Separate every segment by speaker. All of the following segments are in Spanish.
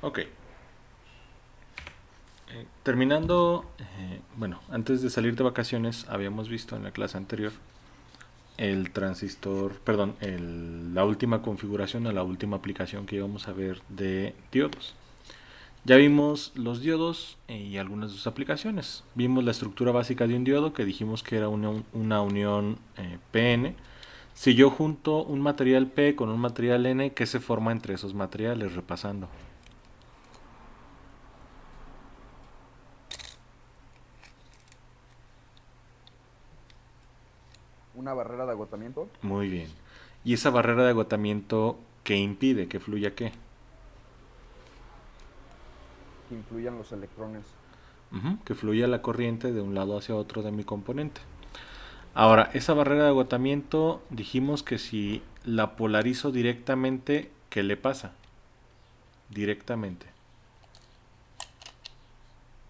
Speaker 1: Ok. Terminando, bueno, antes de salir de vacaciones habíamos visto en la clase anterior el transistor, perdón, la última configuración o la última aplicación que íbamos a ver de diodos. Ya vimos los diodos y algunas de sus aplicaciones. Vimos la estructura básica de un diodo que dijimos que era una unión PN. Si yo junto un material P con un material N, ¿qué se forma entre esos materiales? Repasando.
Speaker 2: Una barrera de agotamiento
Speaker 1: Muy bien. ¿Y esa barrera de agotamiento qué impide? ¿Que fluya qué?
Speaker 2: que influyan los electrones.
Speaker 1: Que fluya la corriente de un lado hacia otro de mi componente. Ahora, esa barrera de agotamiento dijimos que si la polarizo directamente, ¿qué le pasa? Directamente.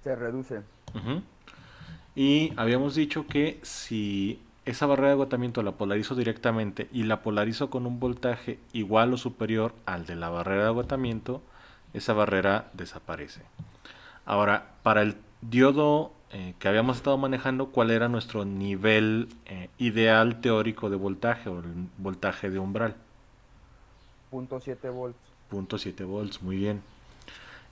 Speaker 2: Se reduce.
Speaker 1: Ujú. Y habíamos dicho que si esa barrera de agotamiento la polarizo directamente y la polarizo con un voltaje igual o superior al de la barrera de agotamiento, esa barrera desaparece. Ahora, para el diodo que habíamos estado manejando, ¿cuál era nuestro nivel ideal teórico de voltaje o el voltaje de umbral?
Speaker 2: 0.7 volts.
Speaker 1: 0.7 volts, muy bien.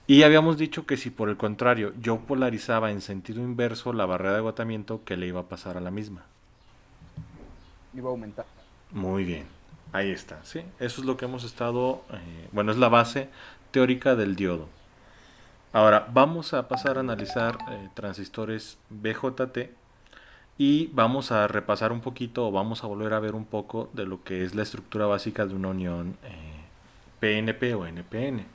Speaker 1: Y habíamos dicho que si por el contrario yo polarizaba en sentido inverso la barrera de agotamiento, ¿qué le iba a pasar a la misma?
Speaker 2: Iba a aumentar.
Speaker 1: Muy bien, ahí está, ¿sí? Eso es lo que hemos estado, bueno, es la base teórica del diodo. Ahora, vamos a pasar a analizar transistores BJT y vamos a repasar un poquito o vamos a volver a ver un poco de lo que es la estructura básica de una unión PNP o NPN,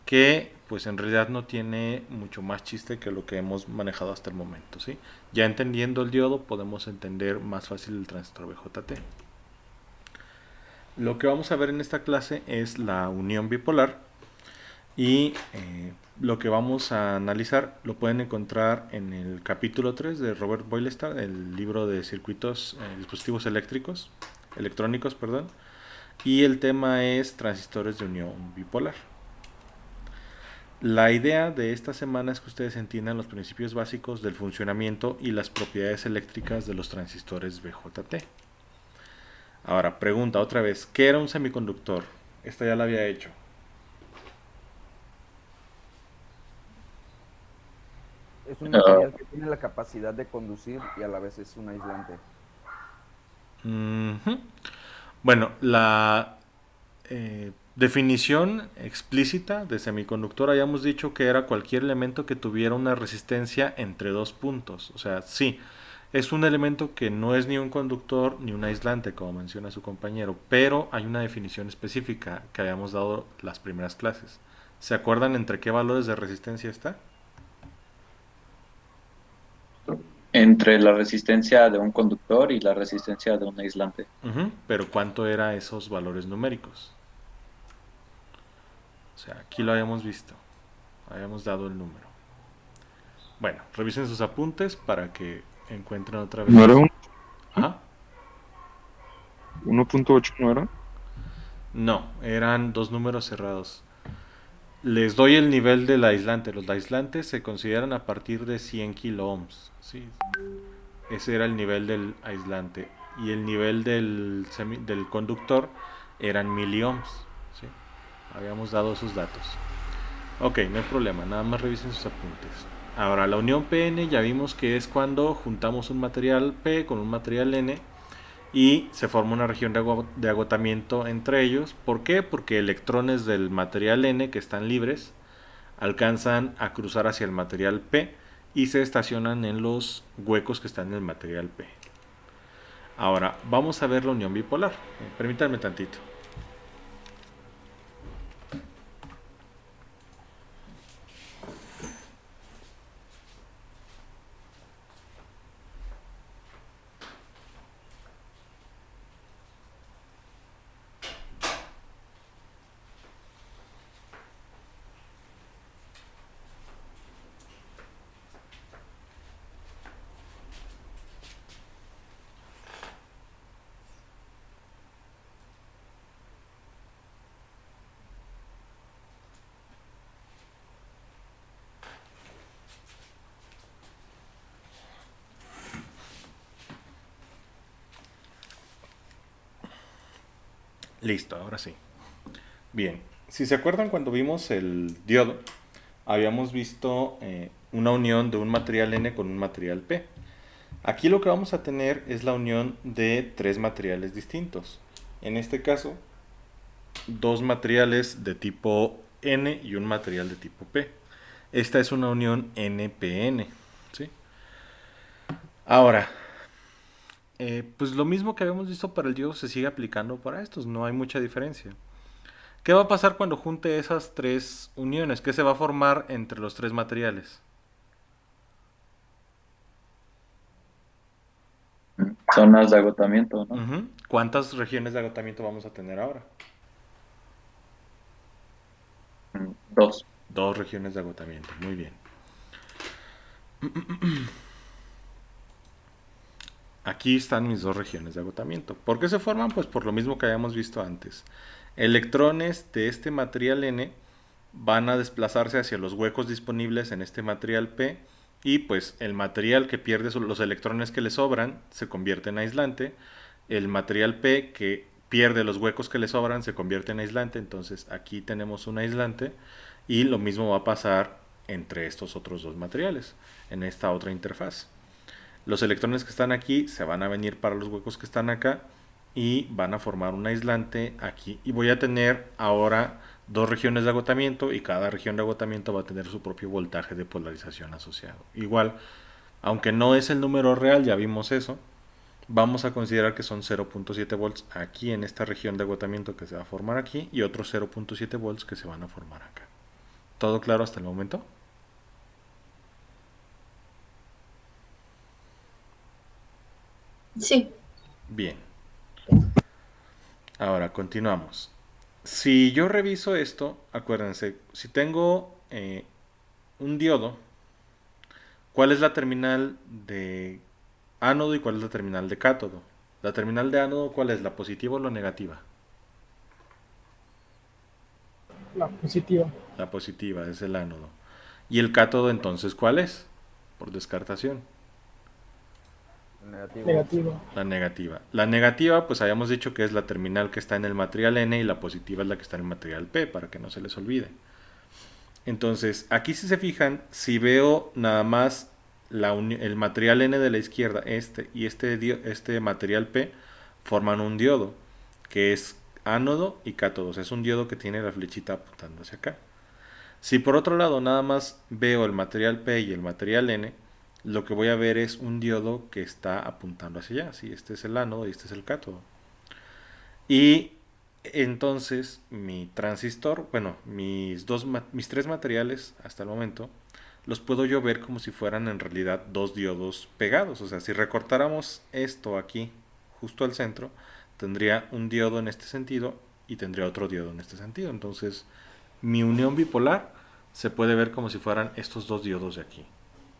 Speaker 1: que pues en realidad no tiene mucho más chiste que lo que hemos manejado hasta el momento, ¿sí? Ya entendiendo el diodo podemos entender más fácil el transistor BJT. Lo que vamos a ver en esta clase es la unión bipolar y lo que vamos a analizar lo pueden encontrar en el capítulo 3 de Robert Boylestad, el libro de circuitos, dispositivos eléctricos, electrónicos, perdón, y el tema es transistores de unión bipolar. La idea de esta semana es que ustedes entiendan los principios básicos del funcionamiento y las propiedades eléctricas de los transistores BJT. Ahora, pregunta otra vez, ¿qué era un semiconductor? Esta ya la había hecho.
Speaker 2: Es un
Speaker 3: Ah,
Speaker 2: material que tiene la capacidad de conducir y a la vez es un aislante.
Speaker 1: Ujú. Bueno, la definición explícita de semiconductor hayamos dicho que era cualquier elemento que tuviera una resistencia entre dos puntos. O sea, sí, es un elemento que no es ni un conductor ni un aislante, como menciona su compañero, pero hay una definición específica que habíamos dado las primeras clases. ¿Se acuerdan entre qué valores de resistencia está?
Speaker 3: entre la resistencia de un conductor y la resistencia de un aislante.
Speaker 1: Pero ¿cuánto era esos valores numéricos? O sea, aquí lo habíamos visto, habíamos dado el número. Bueno, revisen sus apuntes para que encuentren otra vez
Speaker 4: ¿No era
Speaker 1: eso.
Speaker 4: un
Speaker 1: Ajá.
Speaker 4: 1.8, no era?
Speaker 1: No, eran dos números cerrados. Les doy el nivel del aislante. Los aislantes se consideran a partir de 100 kilo ohms. ¿Sí? Ese era el nivel del aislante. Y el nivel del conductor eran miliohms. ¿Sí? Habíamos dado esos datos. Ok, no hay problema. Nada más revisen sus apuntes. Ahora, la unión PN ya vimos que es cuando juntamos un material P con un material N y se forma una región de agotamiento entre ellos. ¿Por qué? Porque electrones del material N que están libres alcanzan a cruzar hacia el material P y se estacionan en los huecos que están en el material P. Ahora, vamos a ver la unión bipolar. Permítanme tantito. Listo, ahora sí. Bien, si se acuerdan cuando vimos el diodo, habíamos visto una unión de un material N con un material P. Aquí lo que vamos a tener es la unión de tres materiales distintos. En este caso, dos materiales de tipo N y un material de tipo P. Esta es una unión NPN. ¿Sí? Ahora, pues lo mismo que habíamos visto para el diodo se sigue aplicando para estos, no hay mucha diferencia. ¿Qué va a pasar cuando junte esas tres uniones? ¿Qué se va a formar entre los tres materiales?
Speaker 3: Zonas de agotamiento, ¿no?
Speaker 1: Ujú. ¿Cuántas regiones de agotamiento vamos a tener ahora?
Speaker 3: Dos.
Speaker 1: Dos regiones de agotamiento, muy bien. Aquí están mis dos regiones de agotamiento. ¿Por qué se forman? Pues por lo mismo que habíamos visto antes. Electrones de este material N van a desplazarse hacia los huecos disponibles en este material P y pues el material que pierde los electrones que le sobran se convierte en aislante. El material P que pierde los huecos que le sobran se convierte en aislante. Entonces aquí tenemos un aislante y lo mismo va a pasar entre estos otros dos materiales en esta otra interfaz. Los electrones que están aquí se van a venir para los huecos que están acá y van a formar un aislante aquí. Y voy a tener ahora dos regiones de agotamiento y cada región de agotamiento va a tener su propio voltaje de polarización asociado. Igual, aunque no es el número real, ya vimos eso, vamos a considerar que son 0.7 volts aquí en esta región de agotamiento que se va a formar aquí y otros 0.7 volts que se van a formar acá. ¿Todo claro hasta el momento?
Speaker 4: Sí.
Speaker 1: Bien. Ahora, continuamos. Si yo reviso esto, acuérdense, si tengo un diodo, ¿cuál es la terminal de ánodo y cuál es la terminal de cátodo? La terminal de ánodo, ¿cuál es? ¿La positiva o la negativa?
Speaker 5: La positiva.
Speaker 1: La positiva es el ánodo. ¿Y el cátodo entonces cuál es? Por descartación.
Speaker 2: Negativo.
Speaker 5: Negativa.
Speaker 1: La negativa. La negativa, pues habíamos dicho que es la terminal que está en el material N y la positiva es la que está en el material P, para que no se les olvide. Entonces, aquí si se fijan, si veo nada más el material N de la izquierda, y este material P, forman un diodo, que es ánodo y cátodo. O sea, es un diodo que tiene la flechita apuntando hacia acá. Si por otro lado nada más veo el material P y el material N, lo que voy a ver es un diodo que está apuntando hacia allá. ¿Sí? Este es el ánodo y este es el cátodo. Y entonces mi transistor, bueno, mis tres materiales hasta el momento, los puedo yo ver como si fueran en realidad dos diodos pegados. O sea, si recortáramos esto aquí, justo al centro, tendría un diodo en este sentido y tendría otro diodo en este sentido. Entonces, mi unión bipolar se puede ver como si fueran estos dos diodos de aquí.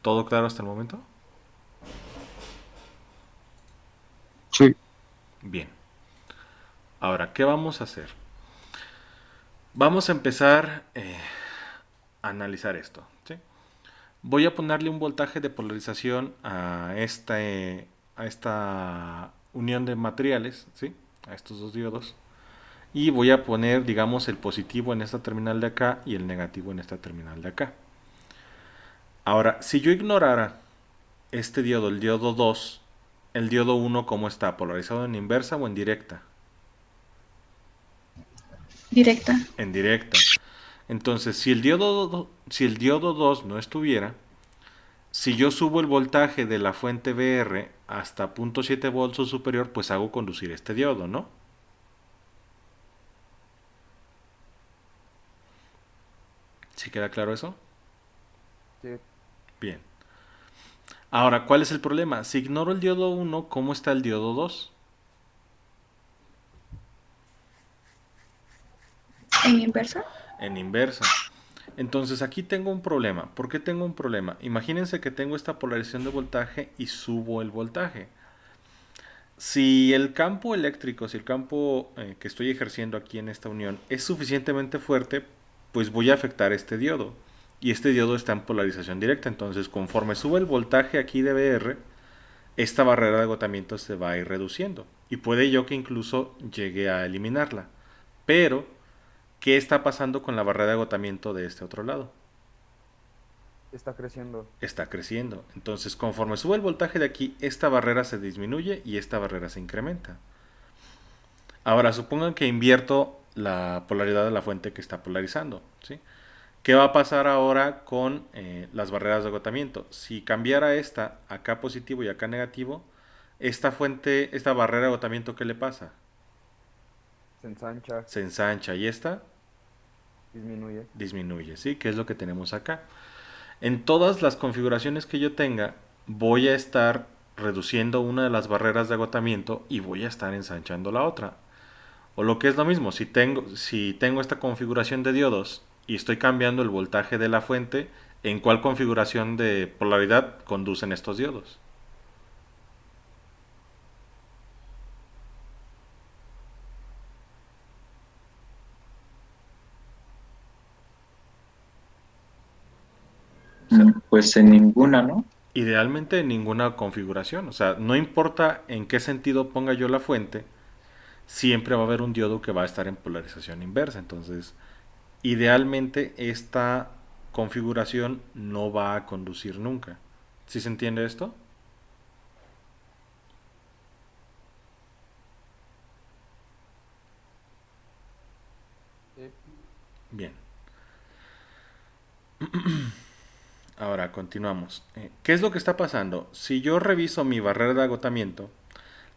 Speaker 1: ¿Todo claro hasta el momento?
Speaker 6: Sí.
Speaker 1: Bien. Ahora, ¿qué vamos a hacer? Vamos a empezar a analizar esto. ¿Sí? Voy a ponerle un voltaje de polarización a esta unión de materiales, ¿sí? A estos dos diodos. Y voy a poner, digamos, el positivo en esta terminal de acá y el negativo en esta terminal de acá. Ahora, si yo ignorara este diodo, el diodo 2, el diodo 1, ¿cómo está? ¿Polarizado en inversa o en directa?
Speaker 4: Directa.
Speaker 1: En directa. Entonces, si el diodo 2 no estuviera, si yo subo el voltaje de la fuente VR hasta 0.7 volts o superior, pues hago conducir este diodo, ¿no? ¿Sí queda claro eso?
Speaker 2: Sí.
Speaker 1: Bien. Ahora, ¿cuál es el problema? Si ignoro el diodo 1, ¿cómo está el diodo 2?
Speaker 4: ¿En inversa?
Speaker 1: En inversa. Entonces aquí tengo un problema. ¿Por qué tengo un problema? Imagínense que tengo esta polarización de voltaje y subo el voltaje. Si el campo eléctrico, si el campo que estoy ejerciendo aquí en esta unión es suficientemente fuerte, pues voy a afectar este diodo. Y este diodo está en polarización directa. Entonces conforme sube el voltaje aquí de VR, esta barrera de agotamiento se va a ir reduciendo. Y puede yo que incluso llegue a eliminarla. Pero, ¿qué está pasando con la barrera de agotamiento de este otro lado?
Speaker 2: Está creciendo.
Speaker 1: Está creciendo. Entonces, conforme sube el voltaje de aquí, esta barrera se disminuye y esta barrera se incrementa. Ahora, supongan que invierto la polaridad de la fuente que está polarizando, ¿sí? ¿Qué va a pasar ahora con las barreras de agotamiento? Si cambiara esta acá positivo y acá negativo, esta fuente, esta barrera de agotamiento, ¿qué le pasa?
Speaker 2: Se ensancha,
Speaker 1: Se ensancha y esta
Speaker 2: disminuye.
Speaker 1: disminuye, ¿sí? Que es lo que tenemos acá. En todas las configuraciones que yo tenga, voy a estar reduciendo una de las barreras de agotamiento y voy a estar ensanchando la otra. O lo que es lo mismo, si tengo esta configuración de diodos y estoy cambiando el voltaje de la fuente, ¿en cuál configuración de polaridad conducen estos diodos?
Speaker 3: Pues en ninguna, ¿no?
Speaker 1: Idealmente en ninguna configuración, o sea, no importa en qué sentido ponga yo la fuente, siempre va a haber un diodo que va a estar en polarización inversa. Entonces, idealmente esta configuración no va a conducir nunca. ¿Sí se entiende esto?
Speaker 2: Sí.
Speaker 1: Bien. Ahora continuamos. ¿Qué es lo que está pasando? Si yo reviso mi barrera de agotamiento,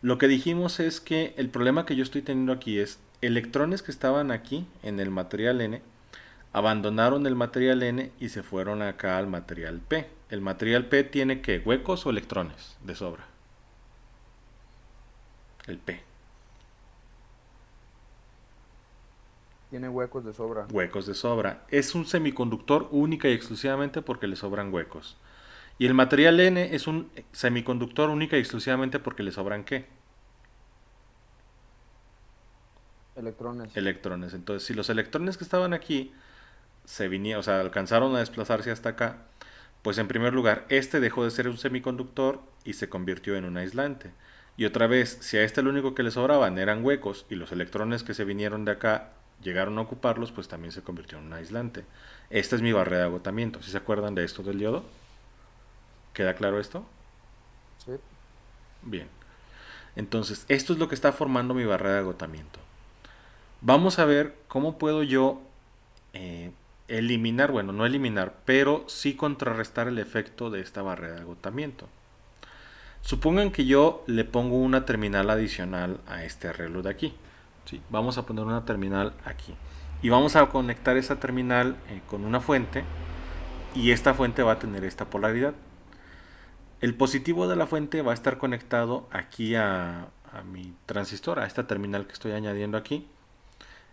Speaker 1: lo que dijimos es que el problema que yo estoy teniendo aquí es electrones que estaban aquí en el material N abandonaron el material N y se fueron acá al material P. ¿El material P tiene qué? ¿Huecos o electrones de sobra? El P.
Speaker 2: Tiene huecos de sobra.
Speaker 1: Huecos de sobra. Es un semiconductor única y exclusivamente porque le sobran huecos. Y el material N es un semiconductor única y exclusivamente porque le sobran ¿qué?
Speaker 2: Electrones.
Speaker 1: Electrones. Entonces, si los electrones que estaban aquí o sea, alcanzaron a desplazarse hasta acá, pues en primer lugar, este dejó de ser un semiconductor y se convirtió en un aislante. Y otra vez, si a este lo único que le sobraban eran huecos y los electrones que se vinieron de acá llegaron a ocuparlos, pues también se convirtió en un aislante. Esta es mi barrera de agotamiento. ¿Sí se acuerdan de esto del diodo? ¿Queda claro esto?
Speaker 2: Sí.
Speaker 1: Bien. Entonces, esto es lo que está formando mi barrera de agotamiento. Vamos a ver cómo puedo yo eliminar, bueno, no eliminar, pero sí contrarrestar el efecto de esta barrera de agotamiento. Supongan que yo le pongo una terminal adicional a este arreglo de aquí. ¿Sí? Vamos a poner una terminal aquí. Y vamos a conectar esa terminal con una fuente. Y esta fuente va a tener esta polaridad. El positivo de la fuente va a estar conectado aquí a mi transistor, a esta terminal que estoy añadiendo aquí.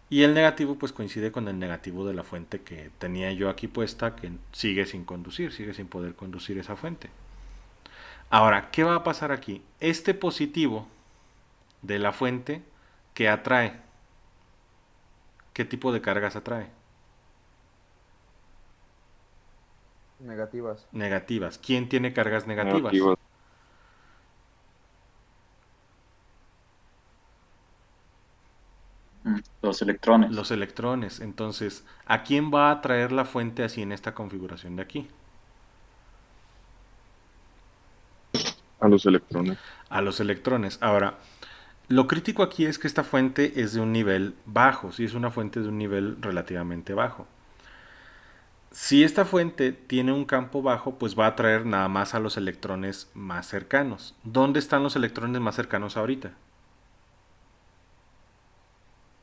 Speaker 1: Y el negativo pues coincide con el negativo de la fuente que tenía yo aquí puesta, que sigue sin conducir, sigue sin poder conducir esa fuente. Ahora, ¿qué va a pasar aquí? Este positivo de la fuente que atrae, ¿qué tipo de cargas atrae?
Speaker 2: Negativas.
Speaker 1: Negativas. ¿Quién tiene cargas negativas?
Speaker 6: Negativas.
Speaker 3: Los electrones.
Speaker 1: Los electrones. Entonces, ¿a quién va a atraer la fuente así en esta configuración de aquí?
Speaker 6: A los electrones.
Speaker 1: A los electrones. Ahora, lo crítico aquí es que esta fuente es de un nivel bajo, ¿sí? Es una fuente de un nivel relativamente bajo. Si esta fuente tiene un campo bajo, pues va a atraer nada más a los electrones más cercanos. ¿Dónde están los electrones más cercanos ahorita?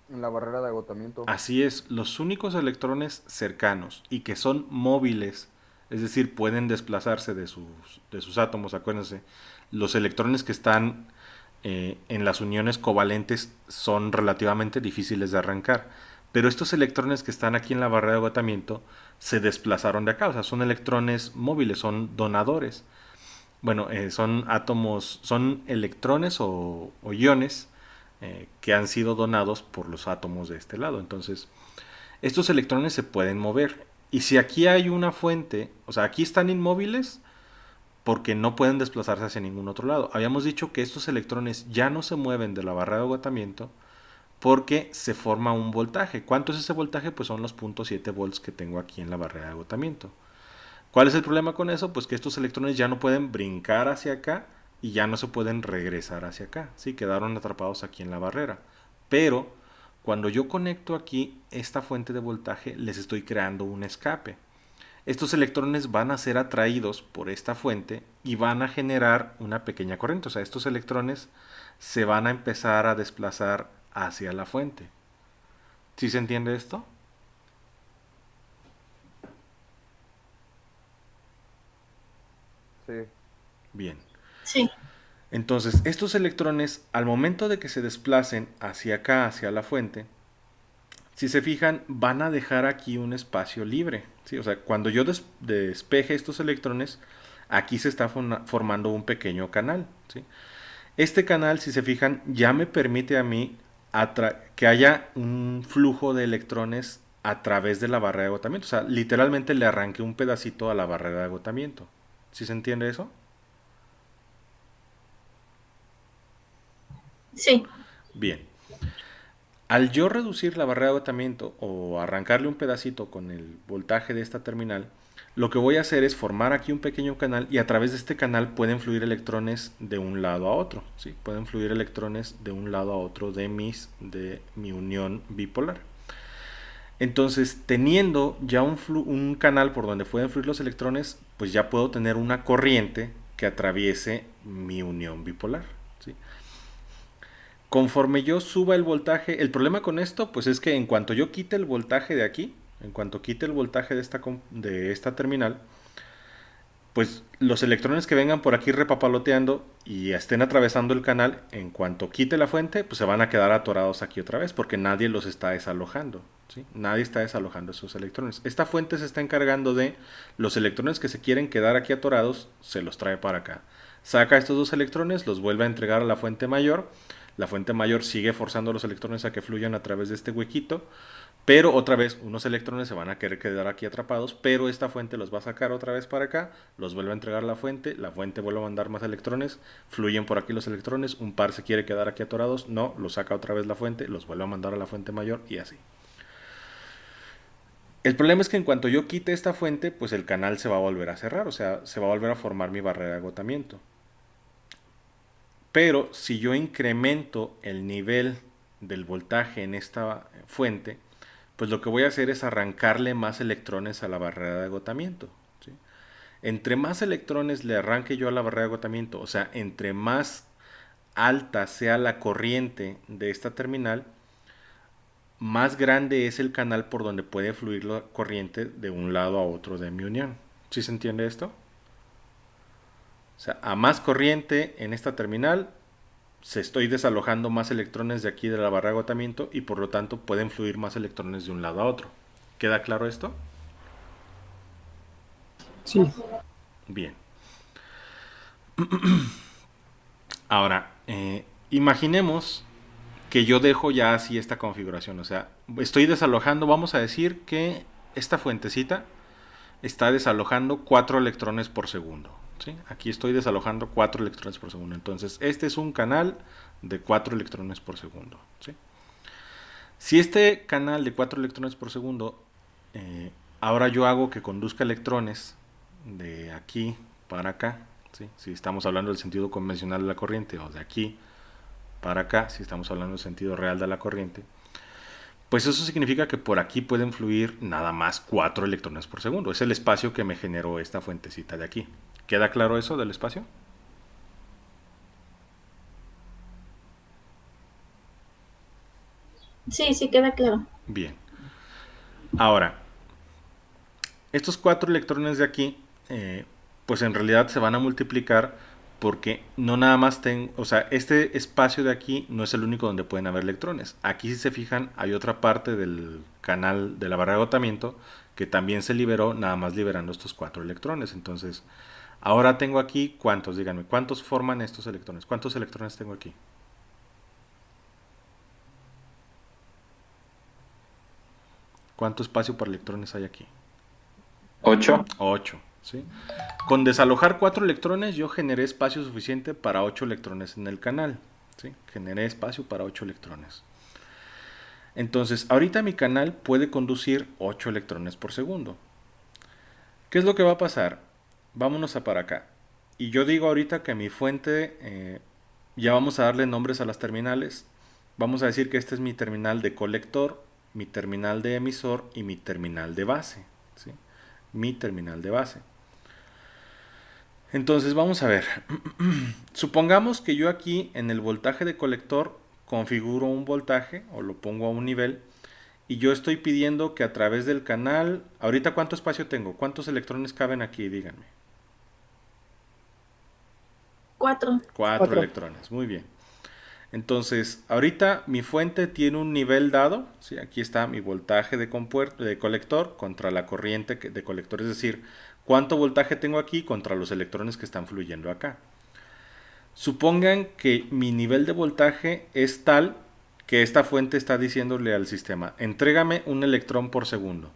Speaker 2: En la barrera de agotamiento.
Speaker 1: Así es, los únicos electrones cercanos y que son móviles, es decir, pueden desplazarse de sus átomos, acuérdense, los electrones que están en las uniones covalentes son relativamente difíciles de arrancar, pero estos electrones que están aquí en la barrera de agotamiento se desplazaron de acá, o sea, son electrones móviles, son donadores. Bueno, son átomos, son electrones o iones que han sido donados por los átomos de este lado. Entonces, estos electrones se pueden mover. Y si aquí hay una fuente, o sea, aquí están inmóviles porque no pueden desplazarse hacia ningún otro lado. Habíamos dicho que estos electrones ya no se mueven de la barrera de agotamiento porque se forma un voltaje. ¿Cuánto es ese voltaje? Pues son los 0.7 volts que tengo aquí en la barrera de agotamiento. ¿Cuál es el problema con eso? Pues que estos electrones ya no pueden brincar hacia acá y ya no se pueden regresar hacia acá. Sí, quedaron atrapados aquí en la barrera. Pero cuando yo conecto aquí esta fuente de voltaje, les estoy creando un escape. Estos electrones van a ser atraídos por esta fuente y van a generar una pequeña corriente. O sea, estos electrones se van a empezar a desplazar hacia la fuente. ¿Sí se entiende esto?
Speaker 2: Sí.
Speaker 1: Bien.
Speaker 4: Sí.
Speaker 1: Entonces, estos electrones, al momento de que se desplacen hacia acá, hacia la fuente, si se fijan, van a dejar aquí un espacio libre. ¿Sí? O sea, cuando yo despeje estos electrones, aquí se está formando un pequeño canal. ¿Sí? Este canal, si se fijan, ya me permite a mí que haya un flujo de electrones a través de la barrera de agotamiento. O sea, literalmente le arranqué un pedacito a la barrera de agotamiento. ¿Sí se entiende eso?
Speaker 4: Sí.
Speaker 1: Bien. Al yo reducir la barrera de agotamiento o arrancarle un pedacito con el voltaje de esta terminal, lo que voy a hacer es formar aquí un pequeño canal y a través de este canal pueden fluir electrones de un lado a otro. ¿Sí? Pueden fluir electrones de un lado a otro de mi unión bipolar. Entonces, teniendo ya un canal por donde pueden fluir los electrones, pues ya puedo tener una corriente que atraviese mi unión bipolar. ¿Sí? Conforme yo suba el voltaje, el problema con esto pues es que en cuanto yo quite el voltaje de aquí, en cuanto quite el voltaje de esta terminal, pues los electrones que vengan por aquí repapaloteando y estén atravesando el canal, en cuanto quite la fuente, pues se van a quedar atorados aquí otra vez porque nadie los está desalojando. ¿Sí? Nadie está desalojando esos electrones. Esta fuente se está encargando de los electrones que se quieren quedar aquí atorados, se los trae para acá. Saca estos dos electrones, los vuelve a entregar a la fuente mayor. La fuente mayor sigue forzando a los electrones a que fluyan a través de este huequito, pero otra vez unos electrones se van a querer quedar aquí atrapados, pero esta fuente los va a sacar otra vez para acá, los vuelve a entregar a la fuente vuelve a mandar más electrones, fluyen por aquí los electrones, un par se quiere quedar aquí atorados, no, los saca otra vez la fuente, los vuelve a mandar a la fuente mayor y así. El problema es que en cuanto yo quite esta fuente, pues el canal se va a volver a cerrar, o sea, se va a volver a formar mi barrera de agotamiento. Pero si yo incremento el nivel del voltaje en esta fuente, pues lo que voy a hacer es arrancarle más electrones a la barrera de agotamiento. ¿Sí? Entre más electrones le arranque yo a la barrera de agotamiento, o sea, entre más alta sea la corriente de esta terminal, más grande es el canal por donde puede fluir la corriente de un lado a otro de mi unión. ¿Sí se entiende esto? O sea, a más corriente en esta terminal, se estoy desalojando más electrones de aquí de la barra de agotamiento y por lo tanto pueden fluir más electrones de un lado a otro. ¿Queda claro esto?
Speaker 5: Sí.
Speaker 1: Bien. Ahora, imaginemos que yo dejo ya así esta configuración. O sea, estoy desalojando, vamos a decir que esta fuentecita está desalojando 4 electrones por segundo. ¿Sí? Aquí estoy desalojando 4 electrones por segundo. Entonces, este es un canal de 4 electrones por segundo. ¿Sí? Si este canal de 4 electrones por segundo, ahora yo hago que conduzca electrones de aquí para acá. ¿Sí? Si estamos hablando del sentido convencional de la corriente, o de aquí para acá, si estamos hablando del sentido real de la corriente, pues eso significa que por aquí pueden fluir nada más 4 electrones por segundo. Es el espacio que me generó esta fuentecita de aquí. ¿Queda claro eso del espacio?
Speaker 4: Sí, sí queda claro.
Speaker 1: Bien. Ahora, estos 4 electrones de aquí, pues en realidad se van a multiplicar porque no nada más tengo, o sea, este espacio de aquí no es el único donde pueden haber electrones. Aquí, si se fijan, hay otra parte del canal de la barra de agotamiento que también se liberó, nada más liberando estos 4 electrones. Entonces, ahora tengo aquí, ¿cuántos? Díganme, ¿cuántos forman estos electrones? ¿Cuántos electrones tengo aquí? ¿Cuánto espacio para electrones hay aquí?
Speaker 3: 8.
Speaker 1: 8, ¿sí? Con desalojar 4 electrones yo generé espacio suficiente para 8 electrones en el canal, ¿sí? Generé espacio para 8 electrones. Entonces, ahorita mi canal puede conducir 8 electrones por segundo. ¿Qué es lo que va a pasar? Vámonos a para acá. Y yo digo ahorita que mi fuente, ya vamos a darle nombres a las terminales. Vamos a decir que este es mi terminal de colector, mi terminal de emisor y mi terminal de base. ¿Sí? Mi terminal de base. Entonces vamos a ver. Supongamos que yo aquí en el voltaje de colector configuro un voltaje o lo pongo a un nivel y yo estoy pidiendo que a través del canal, ahorita ¿cuánto espacio tengo? ¿Cuántos electrones caben aquí? Díganme.
Speaker 4: 4.
Speaker 1: 4 electrones, muy bien. Entonces, ahorita mi fuente tiene un nivel dado, ¿sí? Aquí está mi voltaje de colector contra la corriente de colector, es decir, cuánto voltaje tengo aquí contra los electrones que están fluyendo acá. Supongan que mi nivel de voltaje es tal que esta fuente está diciéndole al sistema, entrégame un electrón por segundo.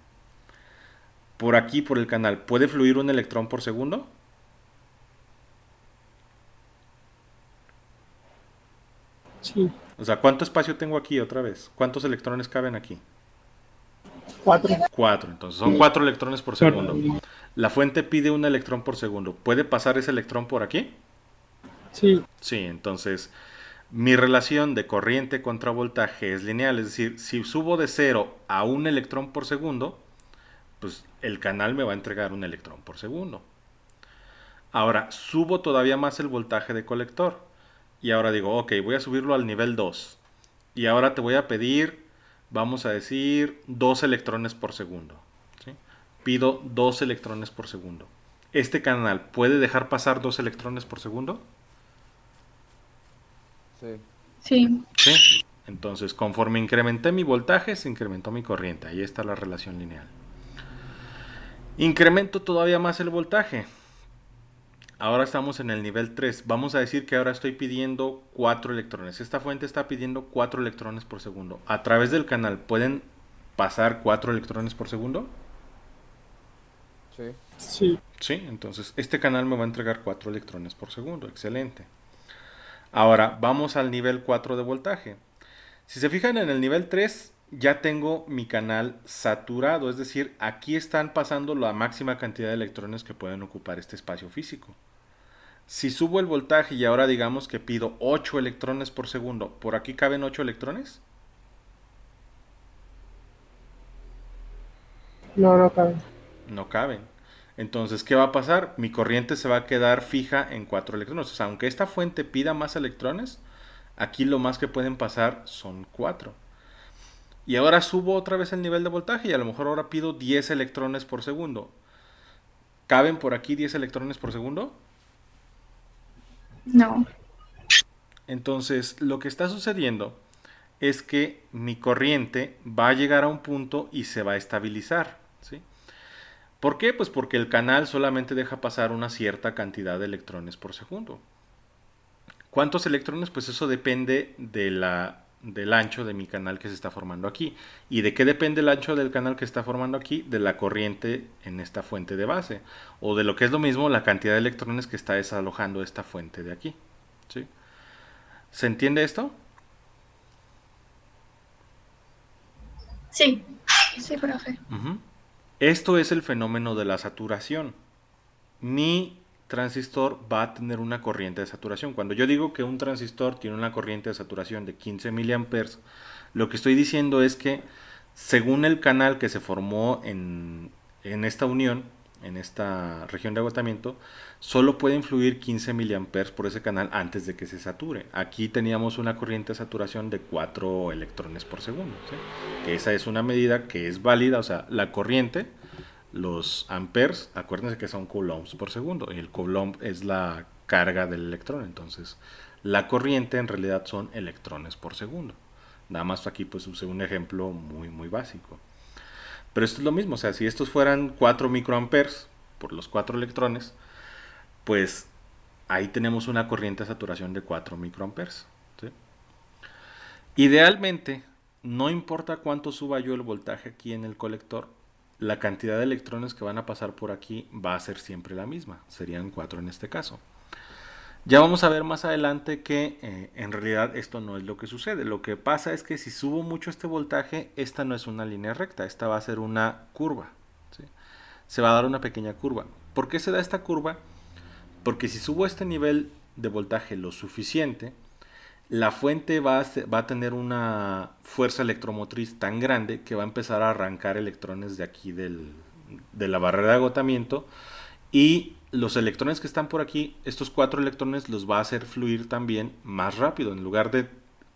Speaker 1: Por aquí, por el canal, ¿puede fluir un electrón por segundo?
Speaker 5: Sí,
Speaker 1: O sea, ¿cuánto espacio tengo aquí otra vez? ¿Cuántos electrones caben aquí?
Speaker 5: 4.
Speaker 1: 4, entonces son 4 electrones por segundo. La fuente pide un electrón por segundo. ¿Puede pasar ese electrón por aquí?
Speaker 5: Sí,
Speaker 1: Sí, entonces mi relación de corriente contra voltaje es lineal. Es decir, si subo de 0 a 1 electrón por segundo, pues el canal me va a entregar un electrón por segundo. Ahora, subo todavía más el voltaje de colector. Y ahora digo, ok, voy a subirlo al nivel 2. Y ahora te voy a pedir, vamos a decir, 2 electrones por segundo. ¿Sí? Pido 2 electrones por segundo. ¿Este canal puede dejar pasar 2 electrones por segundo?
Speaker 2: Sí.
Speaker 4: Sí.
Speaker 1: Sí. Entonces, conforme incrementé mi voltaje, se incrementó mi corriente. Ahí está la relación lineal. Incremento todavía más el voltaje. Ahora estamos en el nivel 3. Vamos a decir que ahora estoy pidiendo 4 electrones. Esta fuente está pidiendo 4 electrones por segundo. A través del canal, ¿pueden pasar 4 electrones por segundo?
Speaker 2: Sí.
Speaker 5: sí,
Speaker 1: Sí, entonces este canal me va a entregar 4 electrones por segundo. Excelente. Ahora vamos al nivel 4 de voltaje. Si se fijan en el nivel 3, ya tengo mi canal saturado. Es decir, aquí están pasando la máxima cantidad de electrones que pueden ocupar este espacio físico. Si subo el voltaje y ahora digamos que pido 8 electrones por segundo, ¿por aquí caben 8 electrones?
Speaker 5: no cabe.
Speaker 1: No caben. Entonces, ¿qué va a pasar? Mi corriente se va a quedar fija en 4 electrones. O sea, aunque esta fuente pida más electrones, aquí lo más que pueden pasar son 4. Y ahora subo otra vez el nivel de voltaje y a lo mejor ahora pido 10 electrones por segundo. ¿Caben por aquí 10 electrones por segundo?
Speaker 4: No.
Speaker 1: Entonces, lo que está sucediendo es que mi corriente va a llegar a un punto y se va a estabilizar, ¿sí? ¿Por qué? Pues porque el canal solamente deja pasar una cierta cantidad de electrones por segundo. ¿Cuántos electrones? Pues eso depende del ancho de mi canal que se está formando aquí. ¿Y de qué depende el ancho del canal que se está formando aquí? De la corriente en esta fuente de base. O de lo que es lo mismo, la cantidad de electrones que está desalojando esta fuente de aquí. ¿Sí? ¿Se entiende esto?
Speaker 4: Sí. Sí, profe.
Speaker 1: Uh-huh. Esto es el fenómeno de la saturación. Mi transistor va a tener una corriente de saturación. Cuando yo digo que un transistor tiene una corriente de saturación de 15 miliamperes, lo que estoy diciendo es que según el canal que se formó en esta unión, en esta región de agotamiento, solo pueden fluir 15 miliamperes por ese canal antes de que se sature. Aquí teníamos una corriente de saturación de 4 electrones por segundo, ¿sí? Que esa es una medida que es válida, o sea, la corriente, los amperes, acuérdense que son coulombs por segundo, y el coulomb es la carga del electrón, entonces la corriente en realidad son electrones por segundo. Nada más aquí pues usé un ejemplo muy básico. Pero esto es lo mismo, o sea, si estos fueran 4 microamperes por los 4 electrones, pues ahí tenemos una corriente de saturación de 4 microamperes, ¿sí? Idealmente, no importa cuánto suba yo el voltaje aquí en el colector, la cantidad de electrones que van a pasar por aquí va a ser siempre la misma, serían 4 en este caso. Ya vamos a ver más adelante que en realidad esto no es lo que sucede. Lo que pasa es que si subo mucho este voltaje, esta no es una línea recta, esta va a ser una curva. ¿Sí? Se va a dar una pequeña curva. ¿Por qué se da esta curva? Porque si subo este nivel de voltaje lo suficiente, la fuente va a tener una fuerza electromotriz tan grande que va a empezar a arrancar electrones de aquí de la barrera de agotamiento, y los electrones que están por aquí, estos 4 electrones los va a hacer fluir también más rápido. En lugar de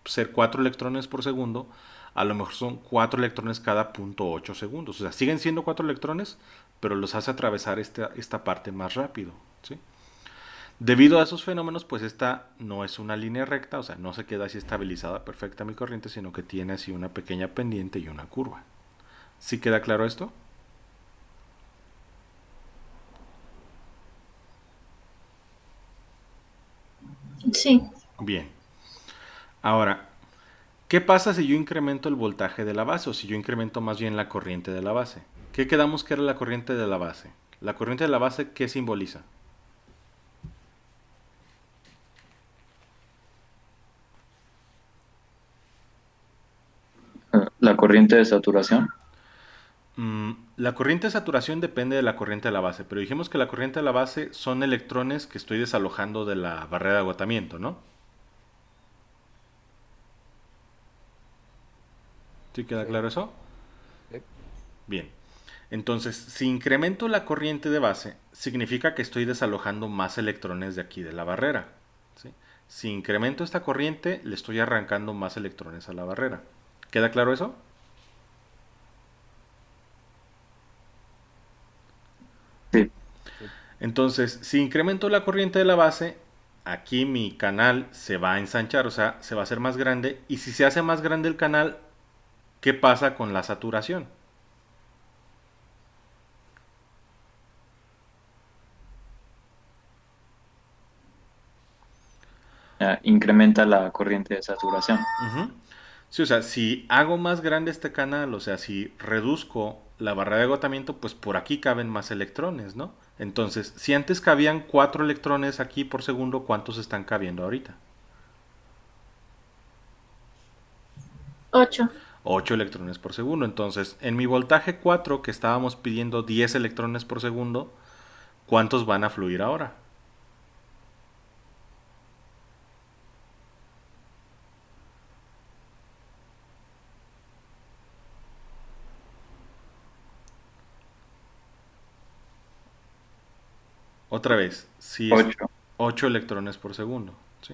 Speaker 1: ser 4 electrones por segundo, a lo mejor son 4 electrones cada 0.8 segundos. O sea, siguen siendo 4 electrones, pero los hace atravesar esta parte más rápido. ¿Sí? Debido a esos fenómenos, pues esta no es una línea recta, o sea, no se queda así estabilizada perfecta mi corriente, sino que tiene así una pequeña pendiente y una curva. ¿Sí queda claro esto?
Speaker 4: Sí.
Speaker 1: Bien. Ahora, ¿qué pasa si yo incremento el voltaje de la base o si yo incremento más bien la corriente de la base? ¿Qué quedamos que era la corriente de la base? La corriente de la base, ¿qué simboliza?
Speaker 3: La corriente de saturación.
Speaker 1: La corriente de saturación depende de la corriente de la base, pero dijimos que la corriente de la base son electrones que estoy desalojando de la barrera de agotamiento, ¿no? ¿Sí queda
Speaker 2: Sí.
Speaker 1: claro eso?
Speaker 2: Sí.
Speaker 1: Bien. Entonces, si incremento la corriente de base, significa que estoy desalojando más electrones de aquí de la barrera. ¿Sí? Si incremento esta corriente, le estoy arrancando más electrones a la barrera. ¿Queda claro eso?
Speaker 3: Sí.
Speaker 1: Entonces, si incremento la corriente de la base, aquí mi canal se va a ensanchar, o sea, se va a hacer más grande. Y si se hace más grande el canal, ¿qué pasa con la saturación?
Speaker 3: Incrementa la corriente de saturación.
Speaker 1: Ujú. Sí, o sea, si hago más grande este canal, o sea, si reduzco la barrera de agotamiento, pues por aquí caben más electrones, ¿no? Entonces, si antes cabían 4 electrones aquí por segundo, ¿cuántos están cabiendo ahorita?
Speaker 4: 8.
Speaker 1: 8 electrones por segundo. Entonces, en mi voltaje 4, que estábamos pidiendo 10 electrones por segundo, ¿cuántos van a fluir ahora? Otra vez, si es
Speaker 3: 8.
Speaker 1: 8 electrones por segundo, ¿sí?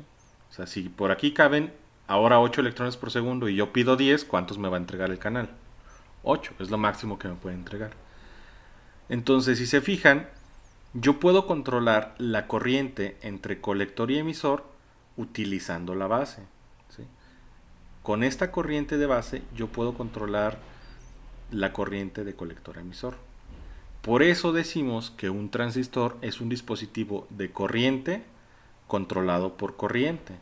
Speaker 1: O sea, si por aquí caben ahora 8 electrones por segundo y yo pido 10, ¿cuántos me va a entregar el canal? 8, es lo máximo que me puede entregar. Entonces, si se fijan, yo puedo controlar la corriente entre colector y emisor utilizando la base. ¿Sí? Con esta corriente de base yo puedo controlar la corriente de colector a emisor. Por eso decimos que un transistor es un dispositivo de corriente controlado por corriente.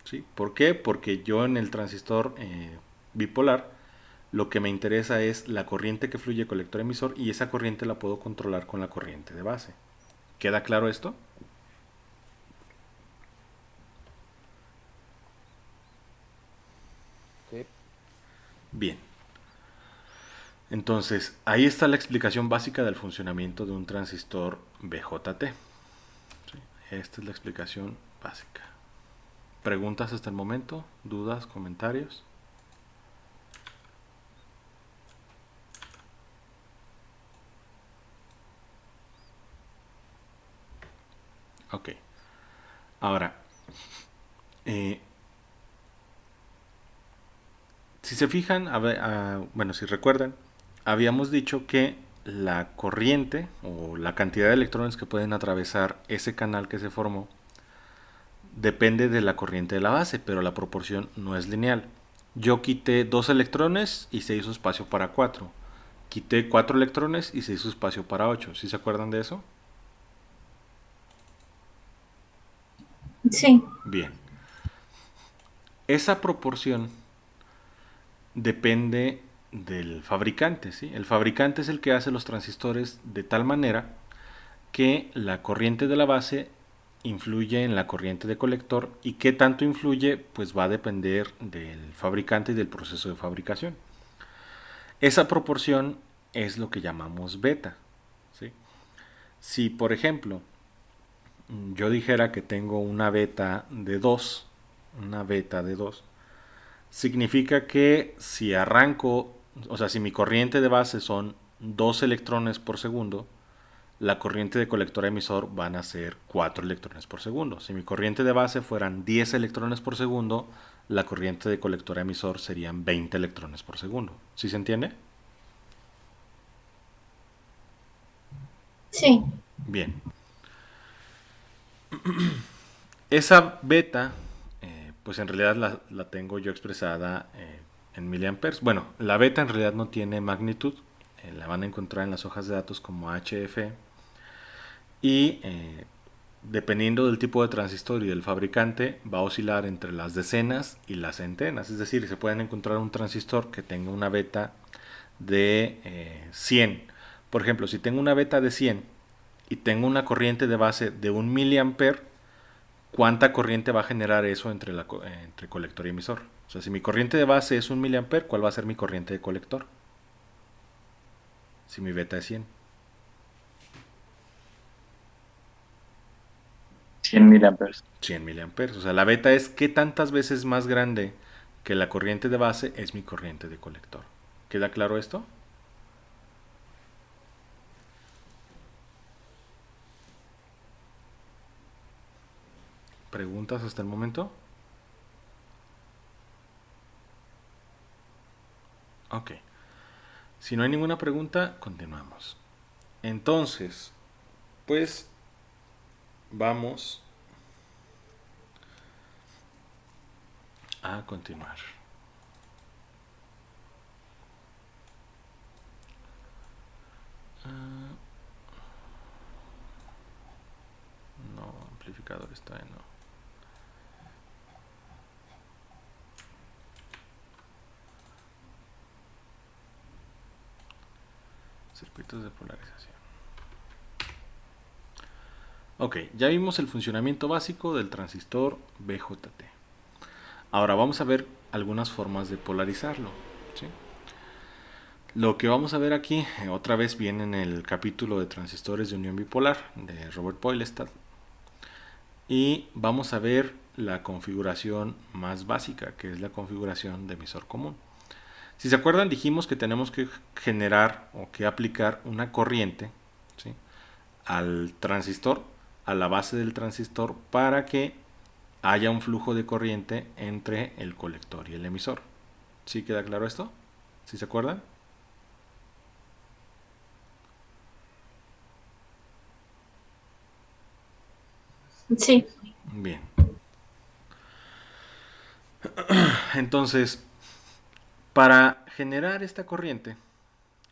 Speaker 1: ¿Sí? ¿Por qué? Porque yo en el transistor bipolar lo que me interesa es la corriente que fluye colector emisor, y esa corriente la puedo controlar con la corriente de base. ¿Queda claro esto?
Speaker 2: Sí.
Speaker 1: Bien. Entonces, ahí está la explicación básica del funcionamiento de un transistor BJT. ¿Sí? Esta es la explicación básica. ¿Preguntas hasta el momento? ¿Dudas? ¿Comentarios? Ok. Ahora, eh, si se fijan, bueno, si recuerdan, habíamos dicho que la corriente o la cantidad de electrones que pueden atravesar ese canal que se formó depende de la corriente de la base, pero la proporción no es lineal. Yo quité 2 electrones y se hizo espacio para 4. Quité 4 electrones y se hizo espacio para 8. ¿Sí se acuerdan de eso?
Speaker 4: Sí.
Speaker 1: Bien. Esa proporción depende del fabricante, ¿sí? El fabricante es el que hace los transistores de tal manera que la corriente de la base influye en la corriente de colector, y qué tanto influye pues va a depender del fabricante y del proceso de fabricación. Esa proporción es lo que llamamos beta, ¿sí? Si por ejemplo yo dijera que tengo una beta de 2, significa que si arranco, o sea, si mi corriente de base son 2 electrones por segundo, la corriente de colector emisor van a ser 4 electrones por segundo. Si mi corriente de base fueran 10 electrones por segundo, la corriente de colector emisor serían 20 electrones por segundo. ¿Sí se entiende?
Speaker 4: Sí,
Speaker 1: Bien. Esa beta, pues en realidad la tengo yo expresada en miliamperes. Bueno, la beta en realidad no tiene magnitud. La van a encontrar en las hojas de datos como HF. Y dependiendo del tipo de transistor y del fabricante, va a oscilar entre las decenas y las centenas. Es decir, se pueden encontrar un transistor que tenga una beta de 100. Por ejemplo, si tengo una beta de 100 y tengo una corriente de base de 1 miliamper, ¿cuánta corriente va a generar eso entre colector y emisor? O sea, si mi corriente de base es 1 miliamper, ¿cuál va a ser mi corriente de colector? Si mi beta es 100.
Speaker 3: 100 miliamperes.
Speaker 1: 100 miliamperes. O sea, la beta es qué tantas veces más grande que la corriente de base es mi corriente de colector. ¿Queda claro esto? ¿Preguntas hasta el momento? Ok. Si no hay ninguna pregunta, continuamos. Entonces, pues vamos a continuar. No, amplificador está en no. Circuitos de polarización. Ok, ya vimos el funcionamiento básico del transistor BJT. Ahora vamos a ver algunas formas de polarizarlo, ¿sí? Lo que vamos a ver aquí, otra vez viene en el capítulo de transistores de unión bipolar de Robert Boylestad. Y vamos a ver la configuración más básica, que es la configuración de emisor común. Si se acuerdan, dijimos que tenemos que generar o que aplicar una corriente, ¿sí?, al transistor, a la base del transistor, para que haya un flujo de corriente entre el colector y el emisor. ¿Sí queda claro esto? ¿Sí se acuerdan?
Speaker 4: sí,
Speaker 1: Bien. Entonces, para generar esta corriente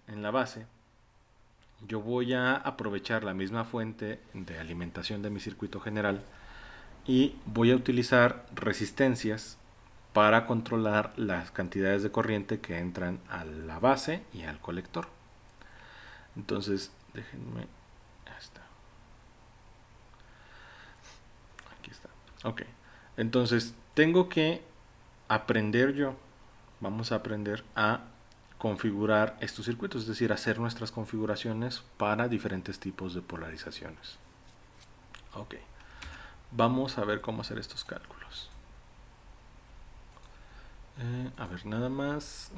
Speaker 1: en la base, yo voy a aprovechar la misma fuente de alimentación de mi circuito general y voy a utilizar resistencias para controlar las cantidades de corriente que entran a la base y al colector. Entonces, déjenme... Ahí está. Aquí está. Ok. Entonces, tengo que aprender yo. Vamos a aprender a configurar estos circuitos, es decir, hacer nuestras configuraciones para diferentes tipos de polarizaciones. Ok. Vamos a ver cómo hacer estos cálculos. A ver, nada más.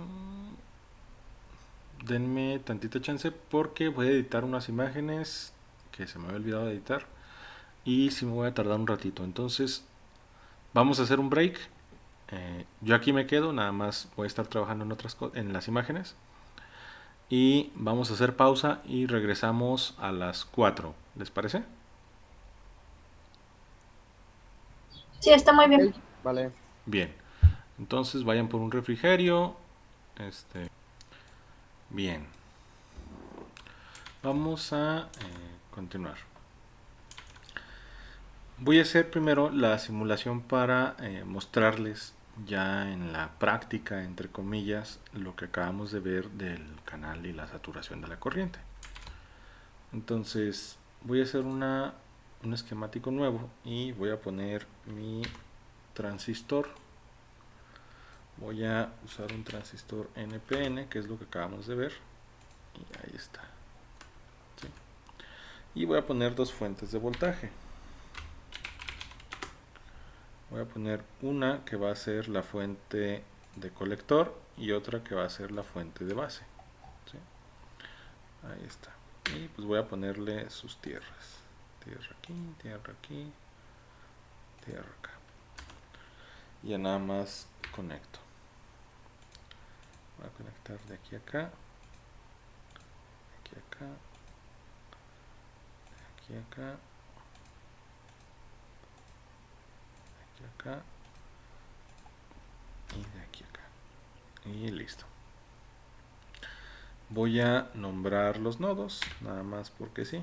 Speaker 1: Denme tantita chance porque voy a editar unas imágenes que se me había olvidado de editar. Y sí me voy a tardar un ratito. Entonces, vamos a hacer un break. Yo aquí me quedo, nada más voy a estar trabajando en las imágenes. Y vamos a hacer pausa y regresamos a las 4. ¿Les parece?
Speaker 4: sí, está muy bien.
Speaker 2: Ok, vale.
Speaker 1: Bien. Entonces vayan por un refrigerio. Bien. Vamos a continuar. Voy a hacer primero la simulación para mostrarles ya en la práctica, entre comillas, lo que acabamos de ver del canal y la saturación de la corriente. Entonces voy a hacer una un esquemático nuevo y voy a poner mi transistor. Voy a usar un transistor NPN, que es lo que acabamos de ver, y ahí está. ¿Sí? Y voy a poner dos fuentes de voltaje. Voy a poner una que va a ser la fuente de colector y otra que va a ser la fuente de base. ¿Sí? Ahí está. Y pues voy a ponerle sus tierras. Tierra aquí, tierra aquí, tierra acá. Y ya nada más conecto. Voy a conectar de aquí a acá, de aquí a acá, de aquí a acá, de aquí a acá y de aquí a acá. Y listo. Voy a nombrar los nodos, nada más porque sí.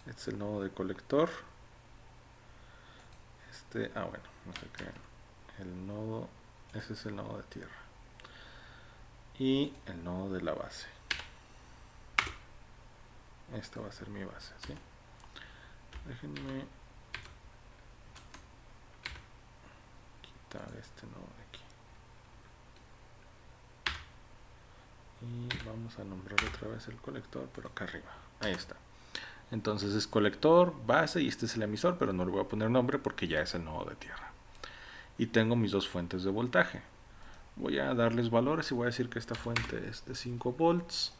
Speaker 1: Este es el nodo de colector. Bueno, no sé qué. El nodo, ese es el nodo de tierra. Y el nodo de la base. Esta va a ser mi base, ¿sí? Déjenme quitar este nodo de aquí. Y vamos a nombrar otra vez el colector, pero acá arriba. Ahí está. Entonces es colector, base y este es el emisor, pero no le voy a poner nombre porque ya es el nodo de tierra. Y tengo mis dos fuentes de voltaje. Voy a darles valores y voy a decir que esta fuente es de 5 volts.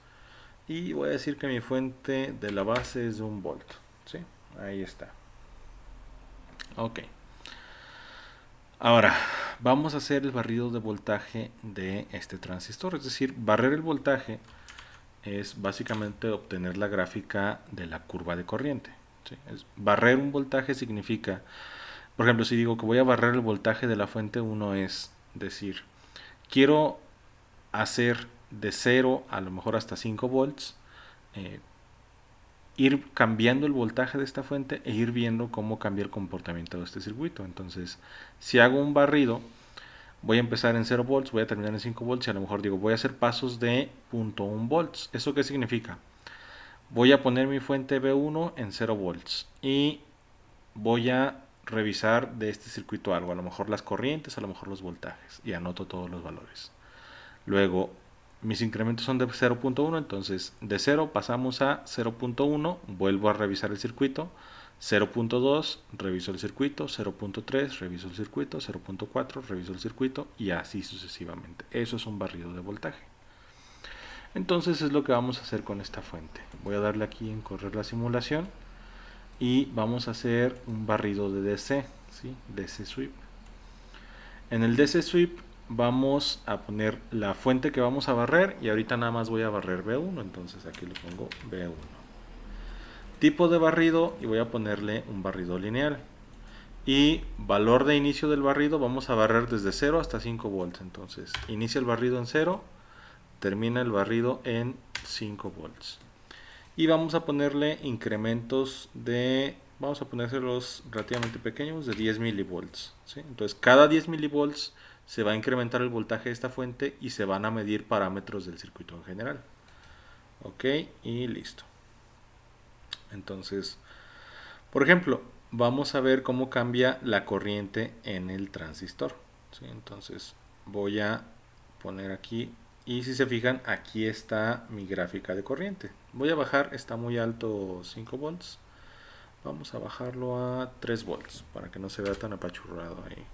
Speaker 1: Y voy a decir que mi fuente de la base es de 1 volt. ¿Sí? Ahí está. Ok. Ahora, vamos a hacer el barrido de voltaje de este transistor. Es decir, barrer el voltaje es básicamente obtener la gráfica de la curva de corriente. ¿Sí? Barrer un voltaje significa, por ejemplo, si digo que voy a barrer el voltaje de la fuente 1, es decir, quiero hacer de 0 a lo mejor hasta 5 volts, ir cambiando el voltaje de esta fuente e ir viendo cómo cambia el comportamiento de este circuito. Entonces, si hago un barrido, voy a empezar en 0 volts, voy a terminar en 5 volts y a lo mejor digo, voy a hacer pasos de 0.1 volts. ¿Eso qué significa? Voy a poner mi fuente B1 en 0 volts y voy a revisar de este circuito algo, a lo mejor las corrientes, a lo mejor los voltajes, y anoto todos los valores. Luego, mis incrementos son de 0.1, entonces de 0 pasamos a 0.1, vuelvo a revisar el circuito, 0.2, reviso el circuito, 0.3, reviso el circuito, 0.4, reviso el circuito y así sucesivamente. Eso es un barrido de voltaje. Entonces es lo que vamos a hacer con esta fuente. Voy a darle aquí en correr la simulación y vamos a hacer un barrido de DC, ¿sí? DC sweep. En el DC sweep vamos a poner la fuente que vamos a barrer y ahorita nada más voy a barrer B1, entonces aquí le pongo B1. Tipo de barrido y voy a ponerle un barrido lineal. Y valor de inicio del barrido vamos a barrer desde 0 hasta 5 volts. Entonces inicia el barrido en 0, termina el barrido en 5 volts. Y vamos a ponerle incrementos de, vamos a ponérselos relativamente pequeños, de 10 milivolts. ¿Sí? Entonces cada 10 milivolts se va a incrementar el voltaje de esta fuente y se van a medir parámetros del circuito en general. Ok, y listo. Entonces, por ejemplo, vamos a ver cómo cambia la corriente en el transistor. ¿Sí? Entonces voy a poner aquí y si se fijan, aquí está mi gráfica de corriente. Voy a bajar, está muy alto 5 volts. Vamos a bajarlo a 3 volts para que no se vea tan apachurrado ahí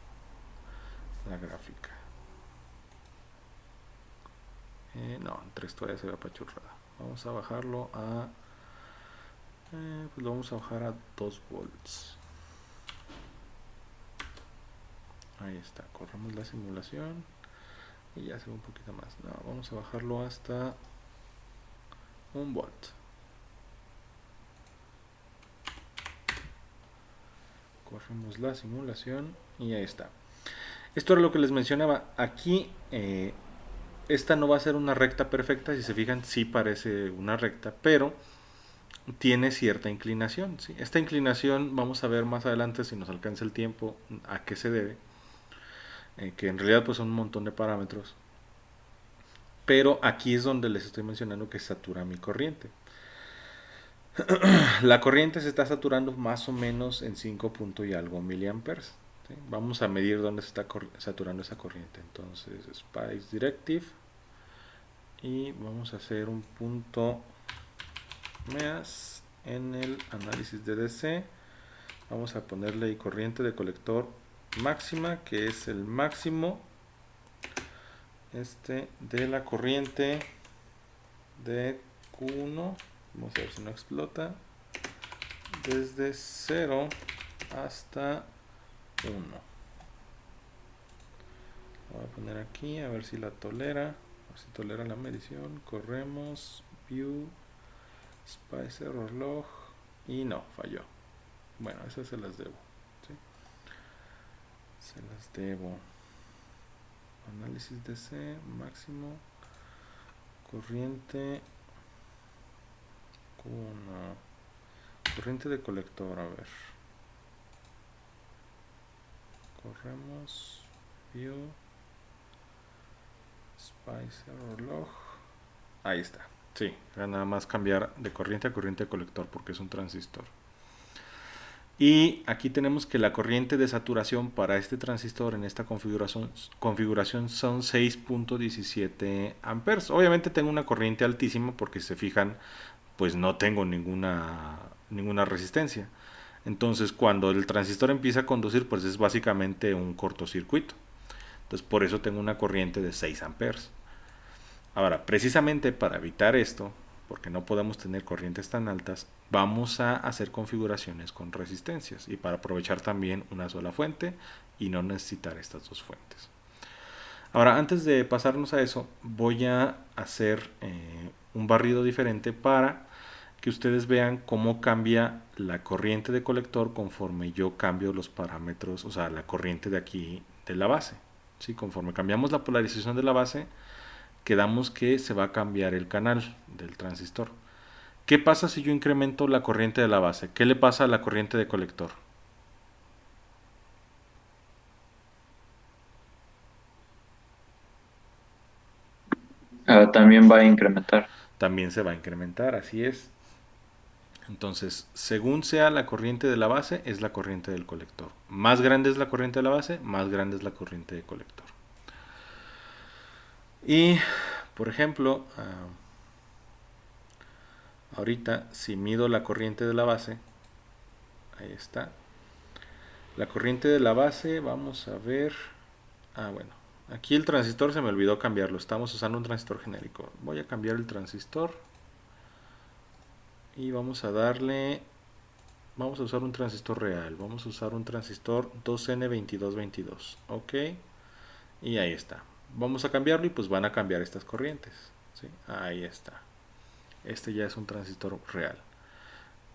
Speaker 1: la gráfica. No, en 3 todavía se ve apachurrada. Vamos a bajarlo a pues lo vamos a bajar a 2 volts. Ahí está, corremos la simulación y ya se ve un poquito más. No, vamos a bajarlo hasta 1 volt. Corremos la simulación y ahí está. Esto era lo que les mencionaba. Aquí esta no va a ser una recta perfecta. Si se fijan, sí parece una recta, pero tiene cierta inclinación, ¿sí? Esta inclinación vamos a ver más adelante, si nos alcanza el tiempo, a qué se debe, que en realidad pues son un montón de parámetros, pero aquí es donde les estoy mencionando que satura mi corriente. La corriente se está saturando más o menos en 5 punto y algo miliamperes. ¿Sí? Vamos a medir dónde se está saturando esa corriente. Entonces, Spice Directive. Y vamos a hacer un punto MEAS en el análisis de DC. Vamos a ponerle ahí corriente de colector máxima, que es el máximo de la corriente de Q1. Vamos a ver si no explota. Desde 0 hasta 1. Voy a poner aquí a ver si la tolera. A ver si tolera la medición. Corremos. View. Spice Error Log. Y no, falló. Bueno, esas se las debo. ¿Sí? Se las debo. Análisis DC. Máximo. Corriente. Corriente de colector, a ver. Corremos. View. Spice Error Log. Ahí está. Sí, era nada más cambiar de corriente a corriente de colector porque es un transistor. Y aquí tenemos que la corriente de saturación para este transistor en esta configuración son 6.17 amperes. Obviamente tengo una corriente altísima porque si se fijan, pues no tengo ninguna resistencia. Entonces cuando el transistor empieza a conducir, pues es básicamente un cortocircuito. Entonces por eso tengo una corriente de 6 amperes. Ahora, precisamente para evitar esto, porque no podemos tener corrientes tan altas, vamos a hacer configuraciones con resistencias y para aprovechar también una sola fuente y no necesitar estas dos fuentes. Ahora, antes de pasarnos a eso, voy a hacer un barrido diferente para que ustedes vean cómo cambia la corriente de colector conforme yo cambio los parámetros, o sea, la corriente de aquí de la base. ¿Sí? Conforme cambiamos la polarización de la base, quedamos que se va a cambiar el canal del transistor. ¿Qué pasa si yo incremento la corriente de la base? ¿Qué le pasa a la corriente de colector?
Speaker 3: También va a incrementar.
Speaker 1: También se va a incrementar, así es. Entonces, según sea la corriente de la base, es la corriente del colector. Más grande es la corriente de la base, más grande es la corriente de colector. Y, por ejemplo, ahorita, si mido la corriente de la base, ahí está. La corriente de la base, vamos a ver. Bueno, aquí el transistor se me olvidó cambiarlo. Estamos usando un transistor genérico. Voy a cambiar el transistor. Y vamos a darle. Vamos a usar un transistor real. Vamos a usar un transistor 2N2222. Ok. Y ahí está. Vamos a cambiarlo y pues van a cambiar estas corrientes. ¿Sí? Ahí está. Este ya es un transistor real.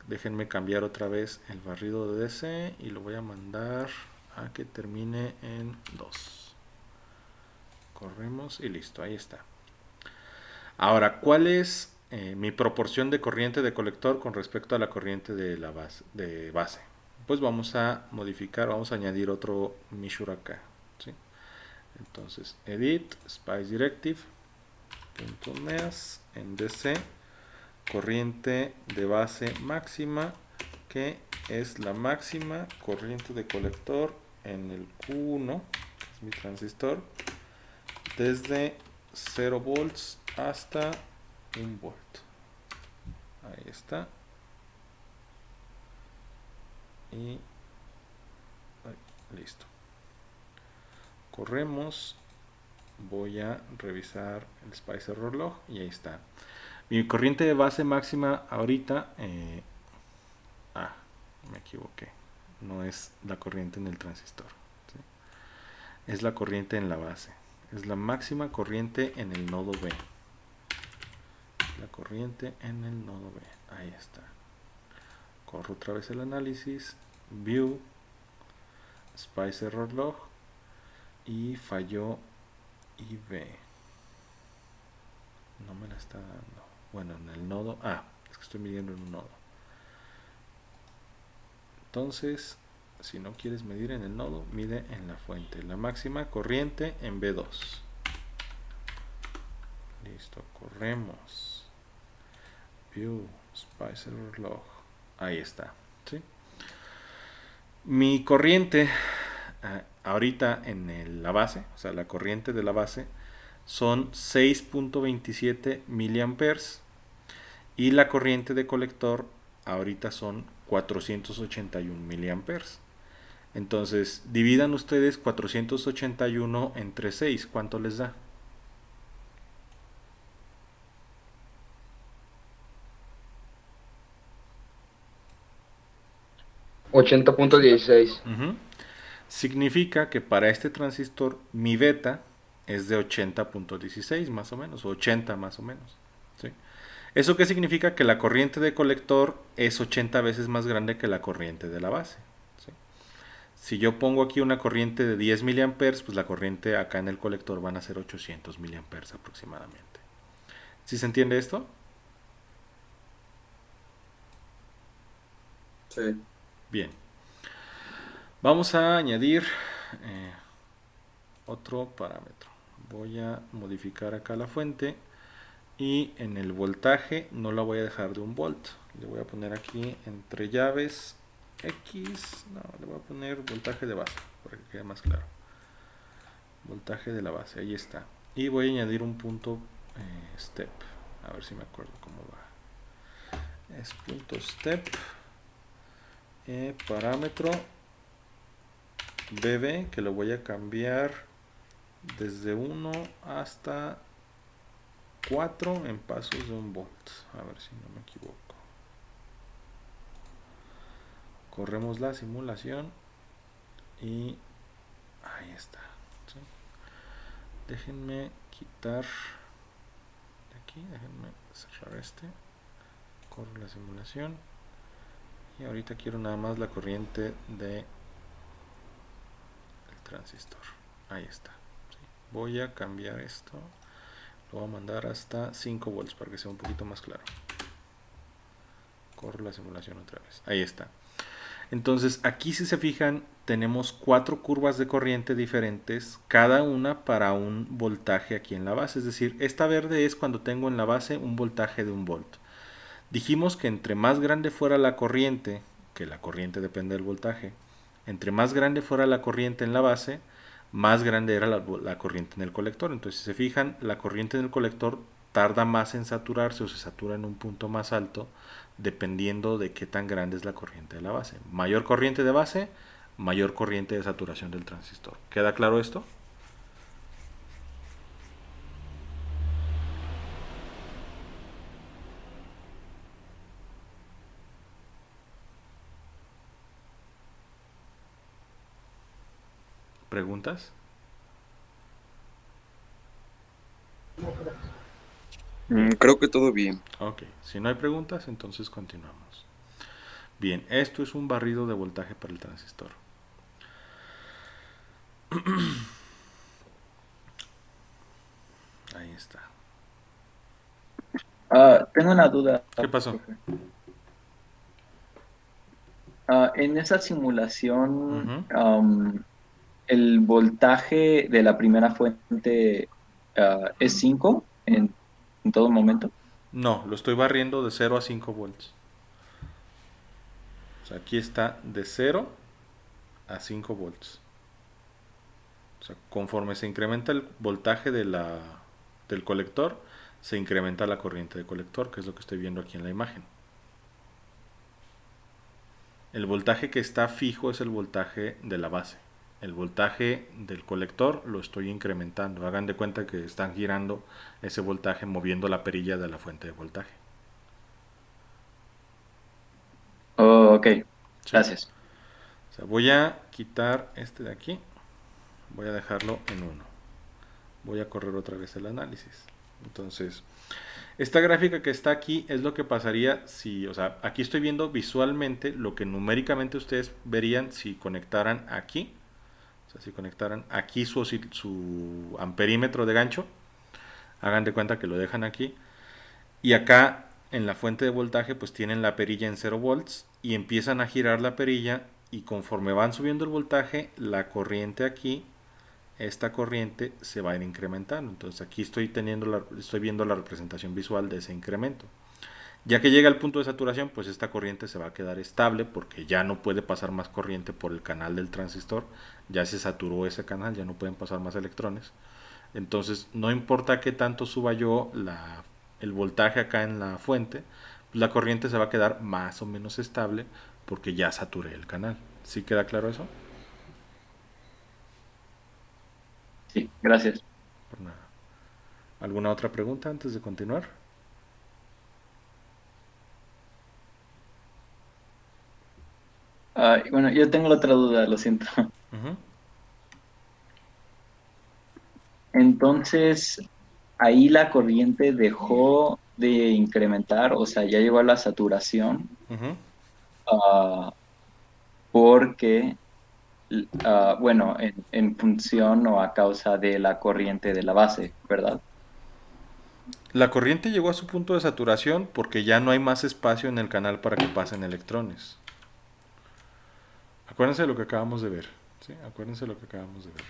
Speaker 1: Déjenme cambiar otra vez el barrido de DC y lo voy a mandar a que termine en 2. Corremos y listo, ahí está. Ahora, ¿cuál es mi proporción de corriente de colector con respecto a la corriente de la base? Pues vamos a modificar, vamos a añadir otro measure acá. ¿Sí? Entonces, edit, spice directive, .meas, en DC, corriente de base máxima, que es la máxima corriente de colector en el Q1, que es mi transistor, desde 0 volts hasta 1 volt. Ahí está. Y listo. Corremos. Voy a revisar el Spice Error Log y ahí está. Mi corriente de base máxima ahorita. Me equivoqué. No es la corriente en el transistor. ¿Sí? Es la corriente en la base. Es la máxima corriente en el nodo B. La corriente en el nodo B. Ahí está. Corro otra vez el análisis. View. Spice Error Log. Y falló IB. No me la está dando. Bueno, en el nodo. Es que estoy midiendo en un nodo. Entonces, si no quieres medir en el nodo, mide en la fuente. La máxima corriente en B2. Listo, corremos. View. Spicer log. Ahí está. ¿Sí? Mi corriente ahorita en la base, o sea, la corriente de la base, son 6.27 miliamperes y la corriente de colector ahorita son 481 miliamperes. Entonces, dividan ustedes 481 entre 6, ¿cuánto les da?
Speaker 7: 80.16.
Speaker 1: Significa que para este transistor mi beta es de 80.16 más o menos, o 80 más o menos. ¿Sí? ¿Eso qué significa? Que la corriente de colector es 80 veces más grande que la corriente de la base. ¿Sí? Si yo pongo aquí una corriente de 10 miliamperes, pues la corriente acá en el colector van a ser 800 miliamperes aproximadamente. ¿Sí se entiende esto?
Speaker 3: Sí.
Speaker 1: Bien. Vamos a añadir otro parámetro. Voy a modificar acá la fuente y en el voltaje no la voy a dejar de 1 volt. Le voy a poner aquí entre llaves X. No, le voy a poner voltaje de base para que quede más claro. Voltaje de la base, ahí está. Y voy a añadir un punto step. A ver si me acuerdo cómo va. Es punto step. Parámetro BB, que lo voy a cambiar desde 1 hasta 4 en pasos de 1 volt. A ver si no me equivoco. Corremos la simulación y ahí está. ¿Sí? Déjenme quitar de aquí, déjenme cerrar este. Corro la simulación y ahorita quiero nada más la corriente de transistor. Ahí está. ¿Sí? Voy a cambiar esto. Lo voy a mandar hasta 5 volts para que sea un poquito más claro. Corro la simulación otra vez. Ahí está. Entonces aquí, si se fijan, tenemos 4 curvas de corriente diferentes, cada una para un voltaje aquí en la base. Es decir, esta verde es cuando tengo en la base un voltaje de 1 volt. Dijimos que entre más grande fuera la corriente, que la corriente depende del voltaje, entre más grande fuera la corriente en la base, más grande era la corriente en el colector. Entonces, si se fijan, la corriente en el colector tarda más en saturarse o se satura en un punto más alto, dependiendo de qué tan grande es la corriente de la base. Mayor corriente de base, mayor corriente de saturación del transistor. ¿Queda claro esto? ¿Preguntas?
Speaker 2: Creo que todo bien.
Speaker 1: Ok, si no hay preguntas, entonces continuamos. Bien, esto es un barrido de voltaje para el transistor. Ahí está.
Speaker 3: Tengo una duda.
Speaker 1: ¿Qué pasó?
Speaker 3: Profe. En esa simulación, el voltaje de la primera fuente es 5 en todo momento.
Speaker 1: No, lo estoy barriendo de 0 a 5 volts. O sea, aquí está de 0 a 5 volts. O sea, conforme se incrementa el voltaje del colector, se incrementa la corriente de colector, que es lo que estoy viendo aquí en la imagen. El voltaje que está fijo es el voltaje de la base. El voltaje del colector lo estoy incrementando. Hagan de cuenta que están girando ese voltaje moviendo la perilla de la fuente de voltaje.
Speaker 3: Oh, ok,
Speaker 1: ¿Sí?
Speaker 3: gracias.
Speaker 1: O sea, voy a quitar este de aquí. Voy a dejarlo en 1. Voy a correr otra vez el análisis. Entonces, esta gráfica que está aquí es lo que pasaría si, o sea, aquí estoy viendo visualmente lo que numéricamente ustedes verían si conectaran aquí. O sea, si conectaran aquí su amperímetro de gancho, hagan de cuenta que lo dejan aquí. Y acá en la fuente de voltaje pues tienen la perilla en 0 volts y empiezan a girar la perilla y conforme van subiendo el voltaje, la corriente aquí, esta corriente se va a ir incrementando. Entonces aquí estoy viendo la representación visual de ese incremento. Ya que llega al punto de saturación, pues esta corriente se va a quedar estable porque ya no puede pasar más corriente por el canal del transistor, ya se saturó ese canal, ya no pueden pasar más electrones. Entonces, no importa qué tanto suba yo el voltaje acá en la fuente, pues la corriente se va a quedar más o menos estable porque ya saturé el canal. ¿Sí queda claro eso?
Speaker 3: Sí, gracias.
Speaker 1: Por nada. ¿Alguna otra pregunta antes de continuar?
Speaker 3: Bueno, yo tengo otra duda, lo siento.
Speaker 1: Ujú.
Speaker 3: Entonces, ahí la corriente dejó de incrementar, o sea, ya llegó a la saturación,
Speaker 1: Ujú.
Speaker 3: ah, porque, bueno, en función o a causa de la corriente de la base, ¿verdad?
Speaker 1: La corriente llegó a su punto de saturación porque ya no hay más espacio en el canal para que pasen electrones. Acuérdense de lo que acabamos de ver. ¿Sí? Acuérdense de lo que acabamos de ver.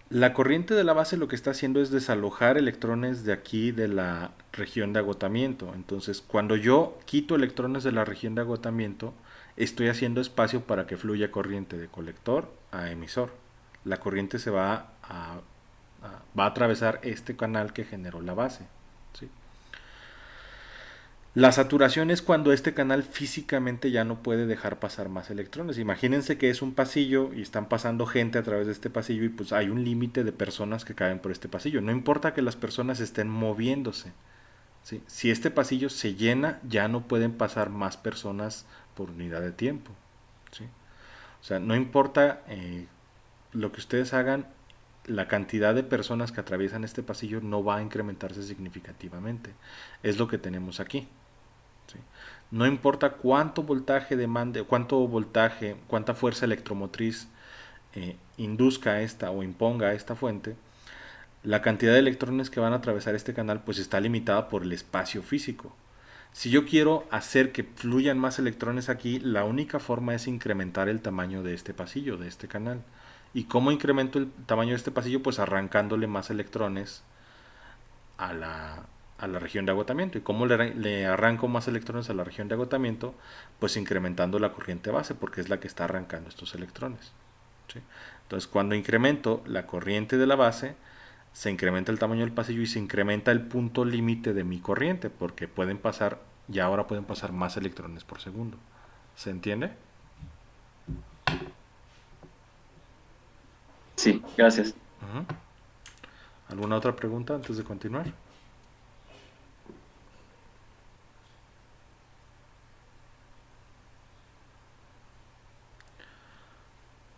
Speaker 1: La corriente de la base lo que está haciendo es desalojar electrones de aquí de la región de agotamiento. Entonces, cuando yo quito electrones de la región de agotamiento, estoy haciendo espacio para que fluya corriente de colector a emisor. La corriente va a atravesar este canal que generó la base. ¿Sí? La saturación es cuando este canal físicamente ya no puede dejar pasar más electrones. Imagínense que es un pasillo y están pasando gente a través de este pasillo y pues hay un límite de personas que caben por este pasillo. No importa que las personas estén moviéndose. ¿Sí? Si este pasillo se llena, ya no pueden pasar más personas por unidad de tiempo. ¿Sí? O sea, no importa lo que ustedes hagan, la cantidad de personas que atraviesan este pasillo no va a incrementarse significativamente. Es lo que tenemos aquí. ¿Sí? No importa cuánto voltaje demande, cuánto voltaje, cuánta fuerza electromotriz induzca esta o imponga esta fuente, la cantidad de electrones que van a atravesar este canal pues está limitada por el espacio físico. Si yo quiero hacer que fluyan más electrones aquí, la única forma es incrementar el tamaño de este pasillo, de este canal. ¿Y cómo incremento el tamaño de este pasillo? Pues arrancándole más electrones a la región de agotamiento. ¿Y cómo le arranco más electrones a la región de agotamiento? Pues incrementando la corriente base, porque es la que está arrancando estos electrones. ¿Sí? Entonces, cuando incremento la corriente de la base, se incrementa el tamaño del pasillo y se incrementa el punto límite de mi corriente, porque pueden pasar, ya ahora pueden pasar más electrones por segundo. ¿Se entiende?
Speaker 3: Sí, gracias.
Speaker 1: Uh-huh. ¿Alguna otra pregunta antes de continuar?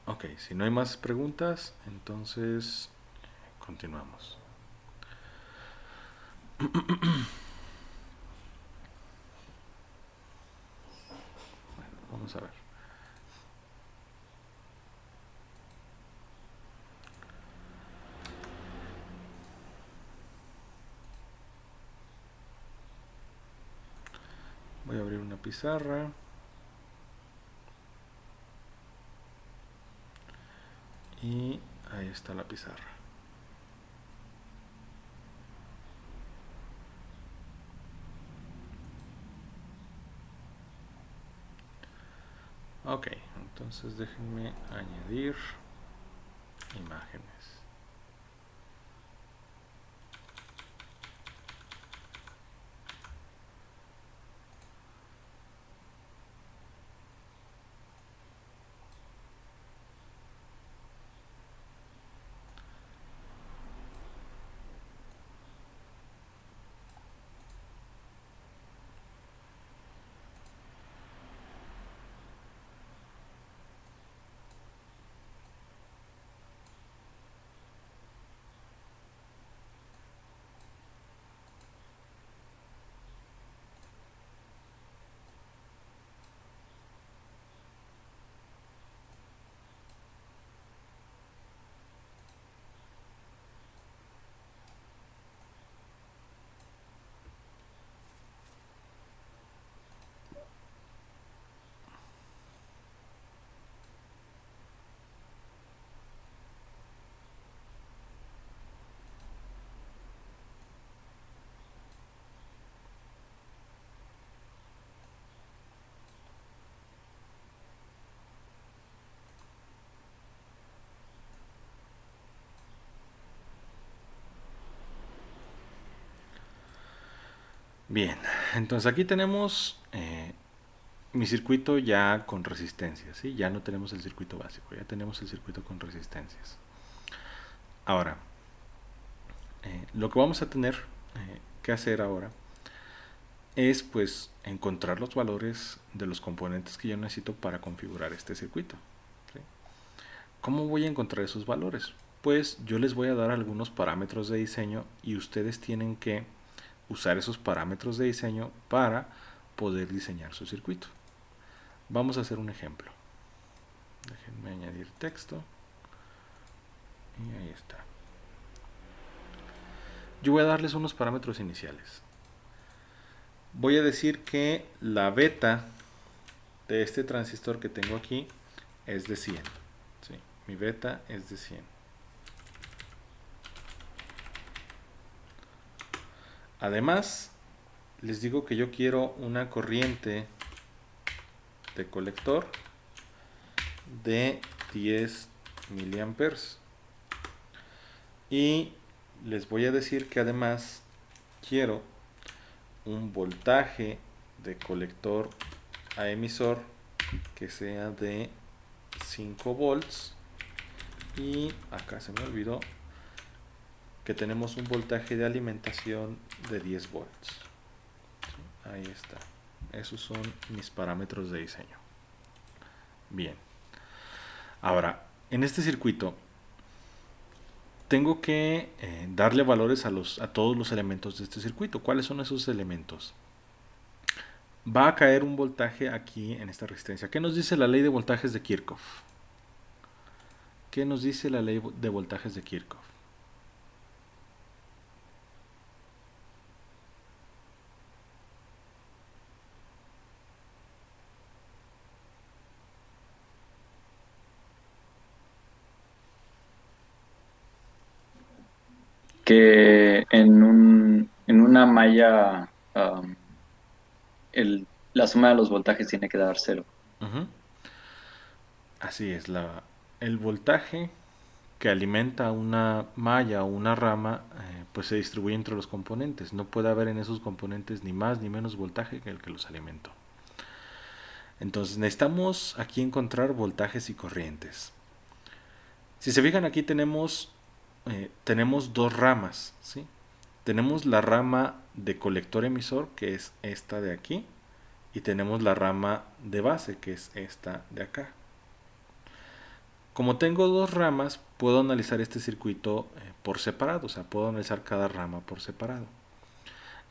Speaker 1: Ok, si no hay más preguntas, entonces continuamos. Bueno, vamos a ver. Voy a abrir una pizarra. Y ahí está la pizarra. Ok, entonces déjenme añadir imágenes. Bien, entonces aquí tenemos mi circuito ya con resistencias, ¿sí? Ya no tenemos el circuito básico, ya tenemos el circuito con resistencias. Ahora, lo que vamos a tener que hacer ahora es pues encontrar los valores de los componentes que yo necesito para configurar este circuito, ¿sí? ¿Cómo voy a encontrar esos valores? Pues yo les voy a dar algunos parámetros de diseño y ustedes tienen que usar esos parámetros de diseño para poder diseñar su circuito. Vamos a hacer un ejemplo. Déjenme añadir texto. Y ahí está. Yo voy a darles unos parámetros iniciales. Voy a decir que la beta de este transistor que tengo aquí es de 100. ¿Sí? Mi beta es de 100. Además, les digo que yo quiero una corriente de colector de 10 miliamperes. Y les voy a decir que además quiero un voltaje de colector a emisor que sea de 5 volts. Y acá se me olvidó que tenemos un voltaje de alimentación de 10 volts. Ahí está. Esos son mis parámetros de diseño. Bien. Ahora, en este circuito tengo que darle valores a todos los elementos de este circuito. ¿Cuáles son esos elementos? Va a caer un voltaje aquí en esta resistencia. ¿Qué nos dice la ley de voltajes de Kirchhoff? ¿Qué nos dice la ley de voltajes de Kirchhoff?
Speaker 3: Que en una malla la suma de los voltajes tiene que dar cero.
Speaker 1: Ujú. Así es, el voltaje que alimenta una malla o una rama, pues se distribuye entre los componentes. No puede haber en esos componentes ni más ni menos voltaje que el que los alimentó. Entonces necesitamos aquí encontrar voltajes y corrientes. Si se fijan, aquí tenemos dos ramas, ¿sí? Tenemos la rama de colector emisor, que es esta de aquí, y tenemos la rama de base, que es esta de acá. Como tengo dos ramas, puedo analizar este circuito por separado, o sea, puedo analizar cada rama por separado.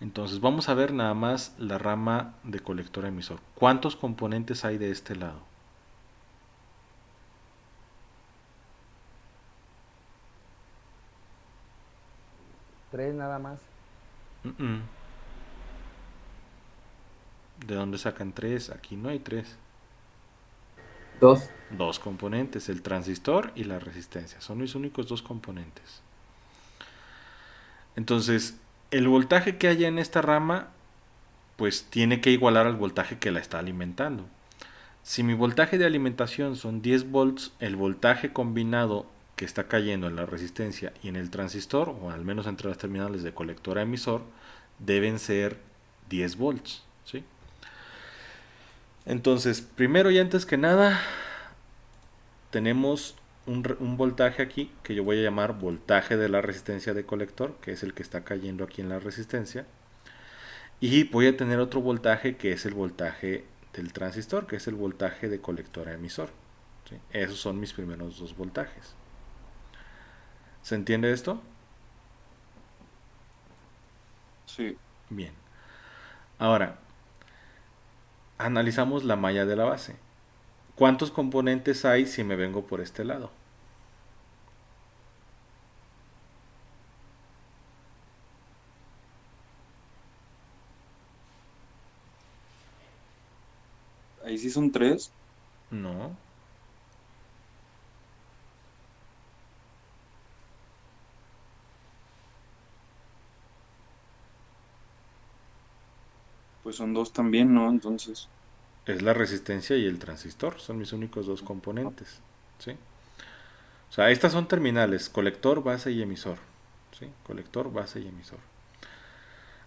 Speaker 1: Entonces vamos a ver nada más la rama de colector emisor. ¿Cuántos componentes hay de este lado?
Speaker 2: Tres nada más.
Speaker 1: ¿De dónde sacan tres? Aquí no hay tres.
Speaker 5: Dos.
Speaker 1: Dos componentes, el transistor y la resistencia. Son mis únicos dos componentes. Entonces, el voltaje que haya en esta rama, pues tiene que igualar al voltaje que la está alimentando. Si mi voltaje de alimentación son 10 volts, el voltaje combinado que está cayendo en la resistencia y en el transistor, o al menos entre las terminales de colector a emisor, deben ser 10 volts, ¿sí? Entonces, primero y antes que nada, tenemos un voltaje aquí que yo voy a llamar voltaje de la resistencia de colector, que es el que está cayendo aquí en la resistencia. Y voy a tener otro voltaje que es el voltaje del transistor, que es el voltaje de colector a emisor, ¿sí? Esos son mis primeros dos voltajes. ¿Se entiende esto?
Speaker 6: Sí.
Speaker 1: Bien. Ahora, analizamos la malla de la base. ¿Cuántos componentes hay si me vengo por este lado?
Speaker 6: Ahí sí son tres.
Speaker 1: No.
Speaker 6: Pues son dos también, ¿no? Entonces.
Speaker 1: Es la resistencia y el transistor. Son mis únicos dos componentes, ¿sí? O sea, estas son terminales, colector, base y emisor, ¿sí? Colector, base y emisor.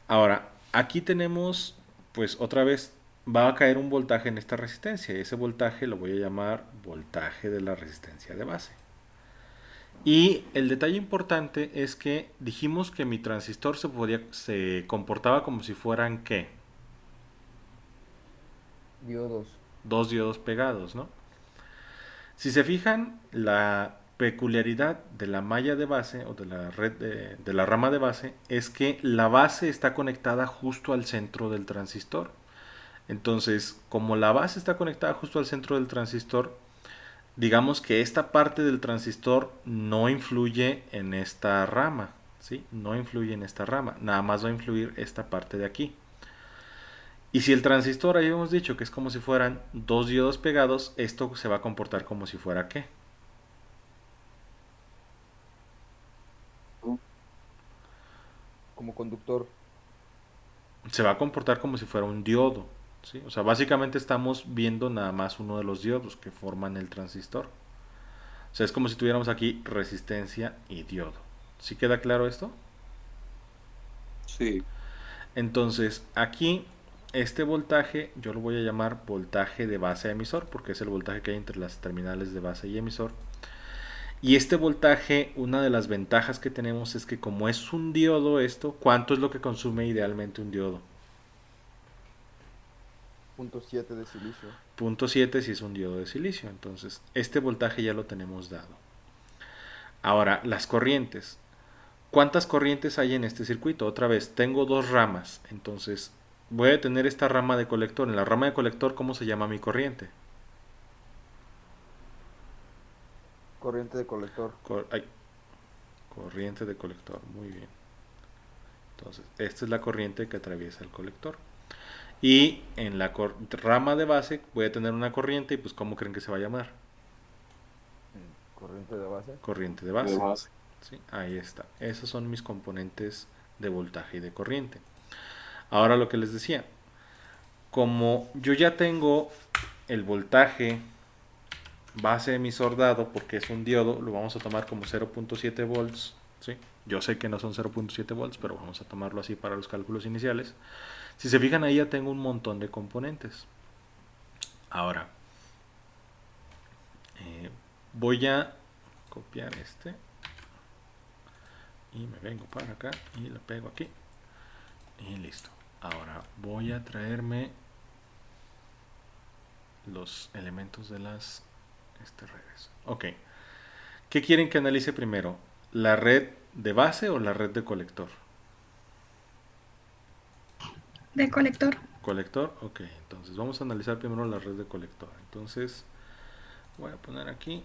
Speaker 1: Ahora, aquí tenemos, pues otra vez, va a caer un voltaje en esta resistencia. Y ese voltaje lo voy a llamar voltaje de la resistencia de base. Y el detalle importante es que dijimos que mi transistor se comportaba como si fueran, ¿qué?
Speaker 2: Diodos.
Speaker 1: Dos diodos pegados, ¿no? Si se fijan, la peculiaridad de la malla de base o de la red de la rama de base es que la base está conectada justo al centro del transistor. Entonces, como la base está conectada justo al centro del transistor, digamos que esta parte del transistor no influye en esta rama, ¿sí? No influye en esta rama, nada más va a influir esta parte de aquí. Y si el transistor, ahí hemos dicho que es como si fueran dos diodos pegados, esto se va a comportar como si fuera ¿qué?
Speaker 2: Como conductor.
Speaker 1: Se va a comportar como si fuera un diodo, ¿sí? O sea, básicamente estamos viendo nada más uno de los diodos que forman el transistor. O sea, es como si tuviéramos aquí resistencia y diodo. ¿Sí queda claro esto?
Speaker 6: Sí.
Speaker 1: Entonces, aquí este voltaje yo lo voy a llamar voltaje de base a emisor, porque es el voltaje que hay entre las terminales de base y emisor. Y este voltaje, una de las ventajas que tenemos es que como es un diodo esto, ¿cuánto es lo que consume idealmente un diodo?
Speaker 2: 0.7 de silicio.
Speaker 1: 0.7 si es un diodo de silicio. Entonces, este voltaje ya lo tenemos dado. Ahora, las corrientes. ¿Cuántas corrientes hay en este circuito? Otra vez, tengo dos ramas. Entonces, voy a tener esta rama de colector. En la rama de colector, ¿cómo se llama mi corriente?
Speaker 2: Corriente de colector.
Speaker 1: Corriente de colector, muy bien. Entonces, esta es la corriente que atraviesa el colector. Y en la rama de base voy a tener una corriente y pues ¿cómo creen que se va a llamar?
Speaker 2: Corriente de base.
Speaker 1: Corriente de base.
Speaker 6: De base.
Speaker 1: ¿Sí? Ahí está. Esos son mis componentes de voltaje y de corriente. Ahora lo que les decía. Como yo ya tengo el voltaje base emisor dado porque es un diodo, lo vamos a tomar como 0.7 volts. ¿Sí? Yo sé que no son 0.7 volts, pero vamos a tomarlo así para los cálculos iniciales. Si se fijan ahí ya tengo un montón de componentes. Ahora, voy a copiar este y me vengo para acá y lo pego aquí y listo. Ahora voy a traerme los elementos de las redes. Ok, ¿qué quieren que analice primero? ¿La red de base o la red de colector?
Speaker 4: De colector.
Speaker 1: Colector, ok, entonces vamos a analizar primero la red de colector. Entonces voy a poner aquí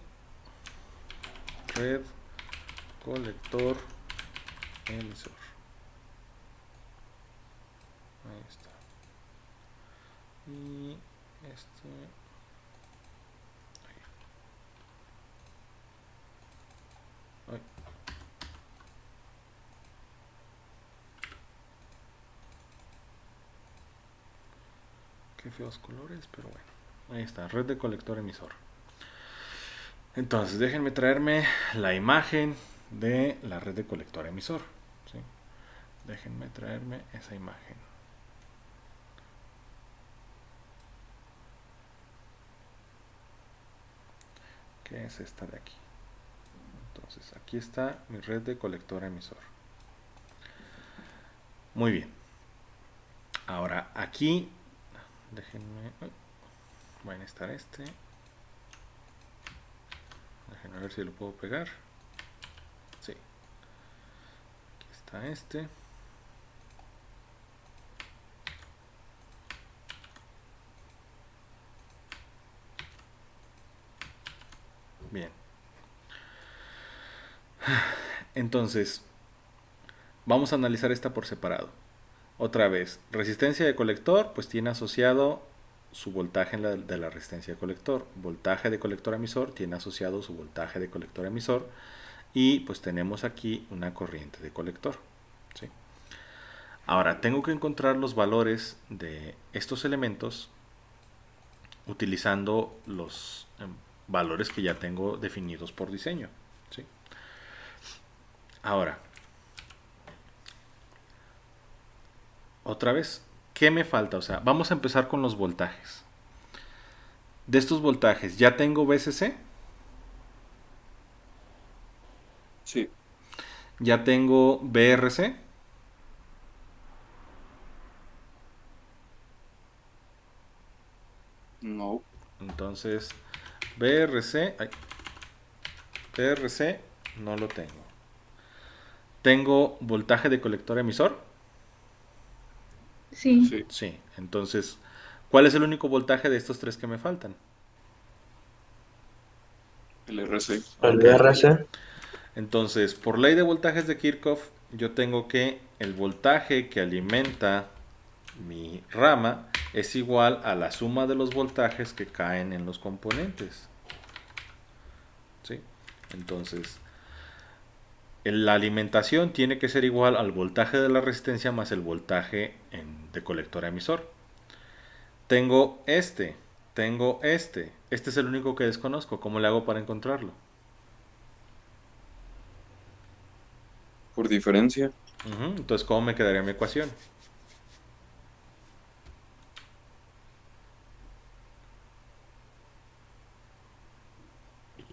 Speaker 1: red colector emisor. Ahí está. Y este ahí. Ay. Qué feos colores, pero bueno. Ahí está, red de colector emisor. Entonces, déjenme traerme la imagen de la red de colector emisor. ¿Sí? Déjenme traerme esa imagen. Que es esta de aquí. Entonces, aquí está mi red de colector emisor. Muy bien. Ahora, aquí, déjenme, voy a necesitar este. Déjenme ver si lo puedo pegar. Sí. Aquí está este. Bien. Entonces, vamos a analizar esta por separado. Otra vez, resistencia de colector, pues tiene asociado su voltaje de la resistencia de colector. Voltaje de colector emisor tiene asociado su voltaje de colector emisor. Y pues tenemos aquí una corriente de colector. ¿Sí? Ahora, tengo que encontrar los valores de estos elementos utilizando los valores que ya tengo definidos por diseño. ¿Sí? Ahora, otra vez, ¿qué me falta? O sea, vamos a empezar con los voltajes. De estos voltajes, ¿ya tengo VCC?
Speaker 6: Sí.
Speaker 1: ¿Ya tengo VRC?
Speaker 6: No.
Speaker 1: Entonces, VRC, VRC no lo tengo. ¿Tengo voltaje de colector emisor?
Speaker 4: Sí.
Speaker 6: Sí.
Speaker 1: Sí. Entonces, ¿cuál es el único voltaje de estos tres que me faltan?
Speaker 6: El RC.
Speaker 5: El
Speaker 1: Ok.
Speaker 5: VRC.
Speaker 1: Entonces, por ley de voltajes de Kirchhoff, yo tengo que el voltaje que alimenta mi rama es igual a la suma de los voltajes que caen en los componentes. ¿Sí? Entonces, la alimentación tiene que ser igual al voltaje de la resistencia más el voltaje de colector a emisor. Tengo este. Este es el único que desconozco. ¿Cómo le hago para encontrarlo?
Speaker 6: Por diferencia.
Speaker 1: Entonces, ¿cómo me quedaría mi ecuación?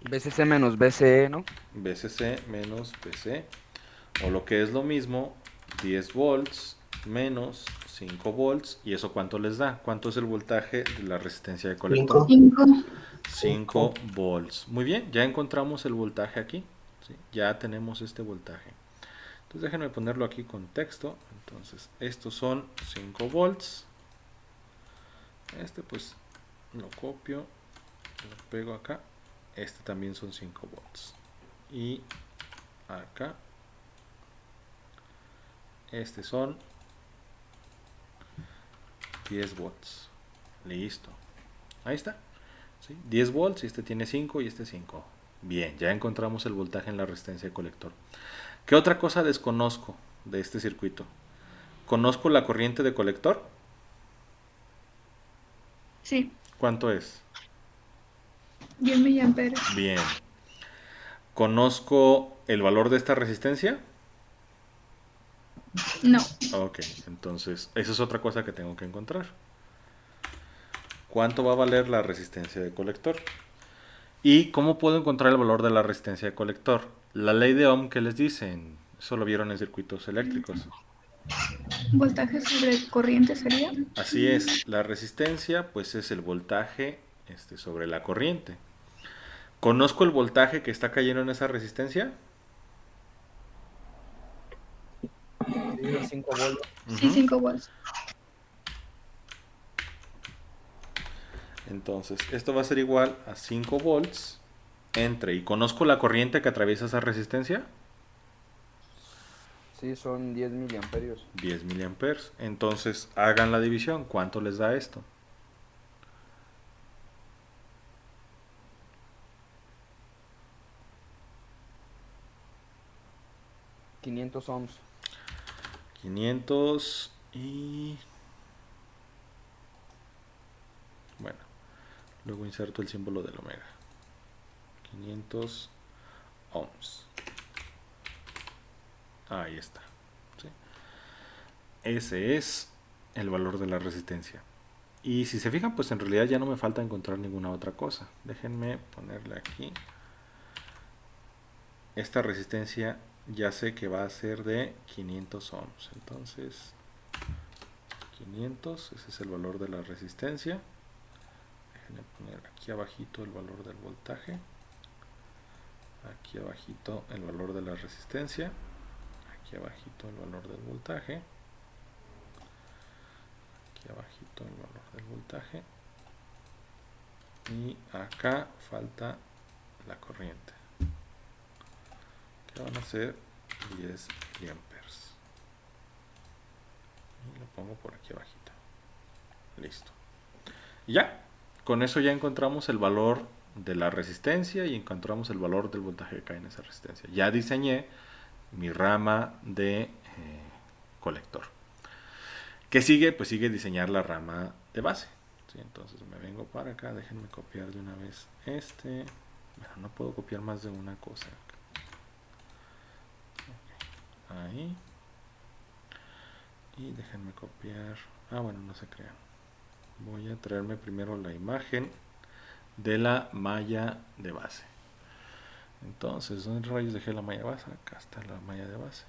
Speaker 2: BCC menos BCE, ¿no?
Speaker 1: VCC menos PC. O lo que es lo mismo, 10 volts menos 5 volts. ¿Y eso cuánto les da? ¿Cuánto es el voltaje de la resistencia de colector?
Speaker 4: 5.
Speaker 1: 5 volts. Muy bien, ya encontramos el voltaje aquí. ¿Sí? Ya tenemos este voltaje. Entonces déjenme ponerlo aquí con texto. Entonces, estos son 5 volts. Este pues lo copio, lo pego acá. Este también son 5 volts. Y acá, este son 10 volts. Listo. Ahí está. ¿Sí? 10 volts, y este tiene 5 y este 5. Bien, ya encontramos el voltaje en la resistencia de colector. ¿Qué otra cosa desconozco de este circuito? ¿Conozco la corriente de colector?
Speaker 4: Sí.
Speaker 1: ¿Cuánto es?
Speaker 4: 10 miliamperes.
Speaker 1: Bien. ¿Conozco el valor de esta resistencia?
Speaker 4: No.
Speaker 1: Ok, entonces esa es otra cosa que tengo que encontrar. ¿Cuánto va a valer la resistencia de colector? ¿Y cómo puedo encontrar el valor de la resistencia de colector? La ley de Ohm que les dicen, eso lo vieron en circuitos eléctricos.
Speaker 4: Voltaje sobre corriente sería.
Speaker 1: Así es, la resistencia pues es el voltaje sobre la corriente. ¿Conozco el voltaje que está cayendo en esa resistencia?
Speaker 2: Sí, 5 volts.
Speaker 4: Sí, 5 volts.
Speaker 1: Entonces, esto va a ser igual a 5 volts entre, ¿y conozco la corriente que atraviesa esa resistencia?
Speaker 2: Sí, son 10 miliamperios.
Speaker 1: 10 miliamperes. Entonces, hagan la división. ¿Cuánto les da esto?
Speaker 2: $500 ohms.
Speaker 1: 500 y... Bueno, luego inserto el símbolo del omega. 500 ohms. Ahí está. ¿Sí? Ese es el valor de la resistencia. Y si se fijan, pues en realidad ya no me falta encontrar ninguna otra cosa. Déjenme ponerle aquí. Esta resistencia ya sé que va a ser de 500 ohms. Entonces, 500, ese es el valor de la resistencia. Déjenme poner aquí abajito el valor del voltaje. Aquí abajito el valor de la resistencia. Aquí abajito el valor del voltaje. Aquí abajito el valor del voltaje. Y acá falta la corriente, que van a ser 10 miliamperes. Y lo pongo por aquí abajito. Listo. Y ya, con eso ya encontramos el valor de la resistencia y encontramos el valor del voltaje que cae en esa resistencia. Ya diseñé mi rama de colector. ¿Qué sigue? Pues sigue diseñar la rama de base. ¿Sí? Entonces me vengo para acá, déjenme copiar de una vez este. Bueno, no puedo copiar más de una cosa. Ahí. Y déjenme copiar. Ah, bueno, no se crean. Voy a traerme primero la imagen de la malla de base. Entonces, ¿dónde rayos dejé la malla base? Acá está la malla de base.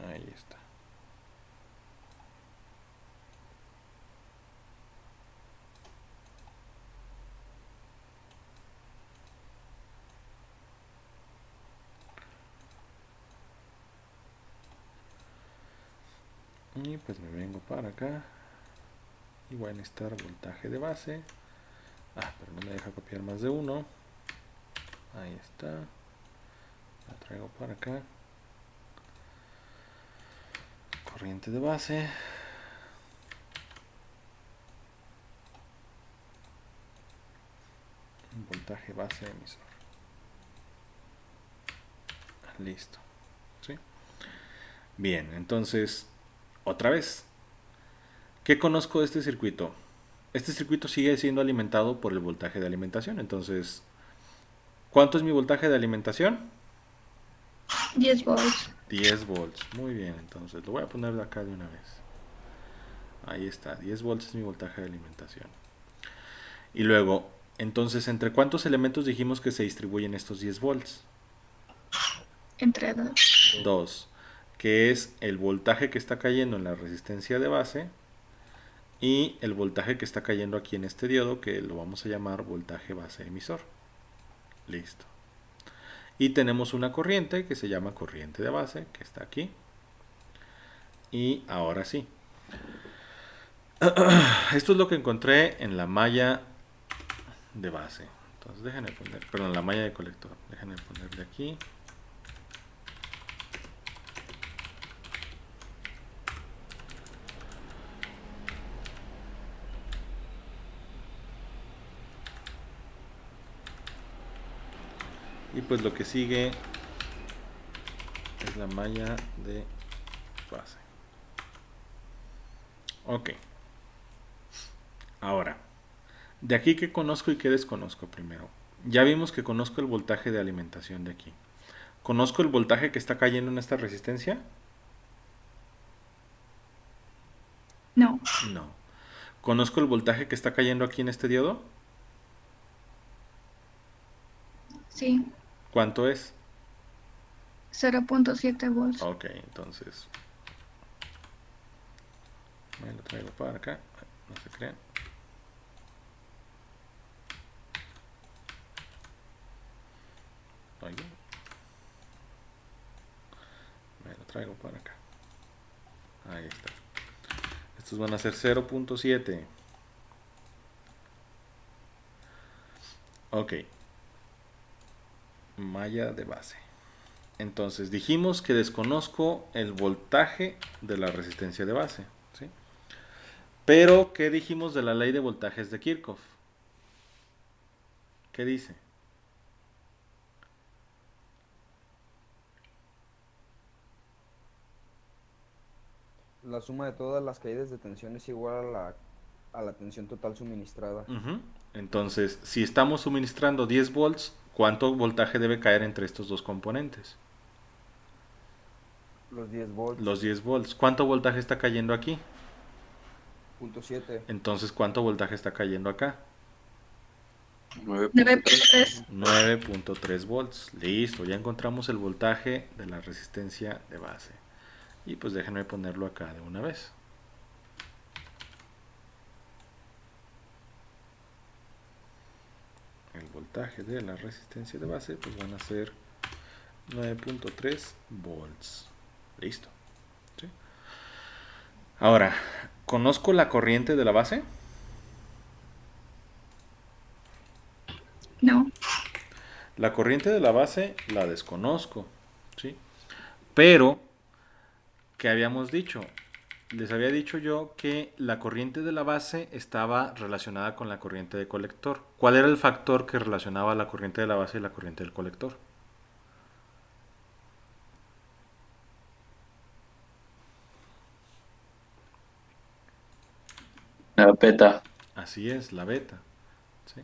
Speaker 1: Ahí está. Y pues me vengo para acá. Y voy a necesitar voltaje de base. Ah, pero no me deja copiar más de uno. Ahí está. La traigo para acá. Corriente de base. Voltaje base emisor. Listo. ¿Sí? Bien, entonces, otra vez. ¿Qué conozco de este circuito? Este circuito sigue siendo alimentado por el voltaje de alimentación. Entonces, ¿cuánto es mi voltaje de alimentación?
Speaker 4: 10 volts.
Speaker 1: 10 volts. Muy bien, entonces lo voy a poner de acá de una vez. Ahí está, 10 volts es mi voltaje de alimentación. Y luego, entonces, ¿entre cuántos elementos dijimos que se distribuyen estos 10 volts?
Speaker 4: Entre 2.
Speaker 1: 2, que es el voltaje que está cayendo en la resistencia de base y el voltaje que está cayendo aquí en este diodo, que lo vamos a llamar voltaje base emisor. Listo. Y tenemos una corriente que se llama corriente de base, que está aquí. Y ahora sí. Esto es lo que encontré en la malla de base. Entonces déjenme poner, perdón, la malla de colector. Déjenme ponerle aquí. Y pues lo que sigue es la malla de base. Ok. Ahora, de aquí que conozco y que desconozco primero. Ya vimos que conozco el voltaje de alimentación de aquí. ¿Conozco el voltaje que está cayendo en esta resistencia?
Speaker 4: No.
Speaker 1: No. ¿Conozco el voltaje que está cayendo aquí en este diodo?
Speaker 4: Sí.
Speaker 1: ¿Cuánto es?
Speaker 4: 0.7 volts.
Speaker 1: Ok, entonces me lo traigo para acá. No se crean. Oiga. Me lo traigo para acá. Ahí está. Estos van a ser 0.7. Ok. Malla de base. Entonces dijimos que desconozco el voltaje de la resistencia de base. ¿Sí? Pero, ¿qué dijimos de la ley de voltajes de Kirchhoff? ¿Qué dice?
Speaker 2: La suma de todas las caídas de tensión es igual a la tensión total suministrada.
Speaker 1: Entonces, si estamos suministrando 10 volts, ¿cuánto voltaje debe caer entre estos dos componentes?
Speaker 2: Los 10 volts.
Speaker 1: Los 10 volts. ¿Cuánto voltaje está cayendo aquí?
Speaker 2: 0.7.
Speaker 1: Entonces, ¿cuánto voltaje está cayendo acá?
Speaker 6: 9.3.
Speaker 4: 9.3.
Speaker 1: 9.3 volts. Listo, ya encontramos el voltaje de la resistencia de base. Y pues déjenme ponerlo acá de una vez. El voltaje de la resistencia de base pues van a ser 9.3 volts. Listo. ¿Sí? Ahora, ¿conozco la corriente de la base?
Speaker 4: No.
Speaker 1: La corriente de la base la desconozco. ¿Sí? Pero, ¿qué habíamos dicho? Les había dicho yo que la corriente de la base estaba relacionada con la corriente de colector. ¿Cuál era el factor que relacionaba la corriente de la base y la corriente del colector?
Speaker 3: La beta.
Speaker 1: Así es, la beta. ¿Sí?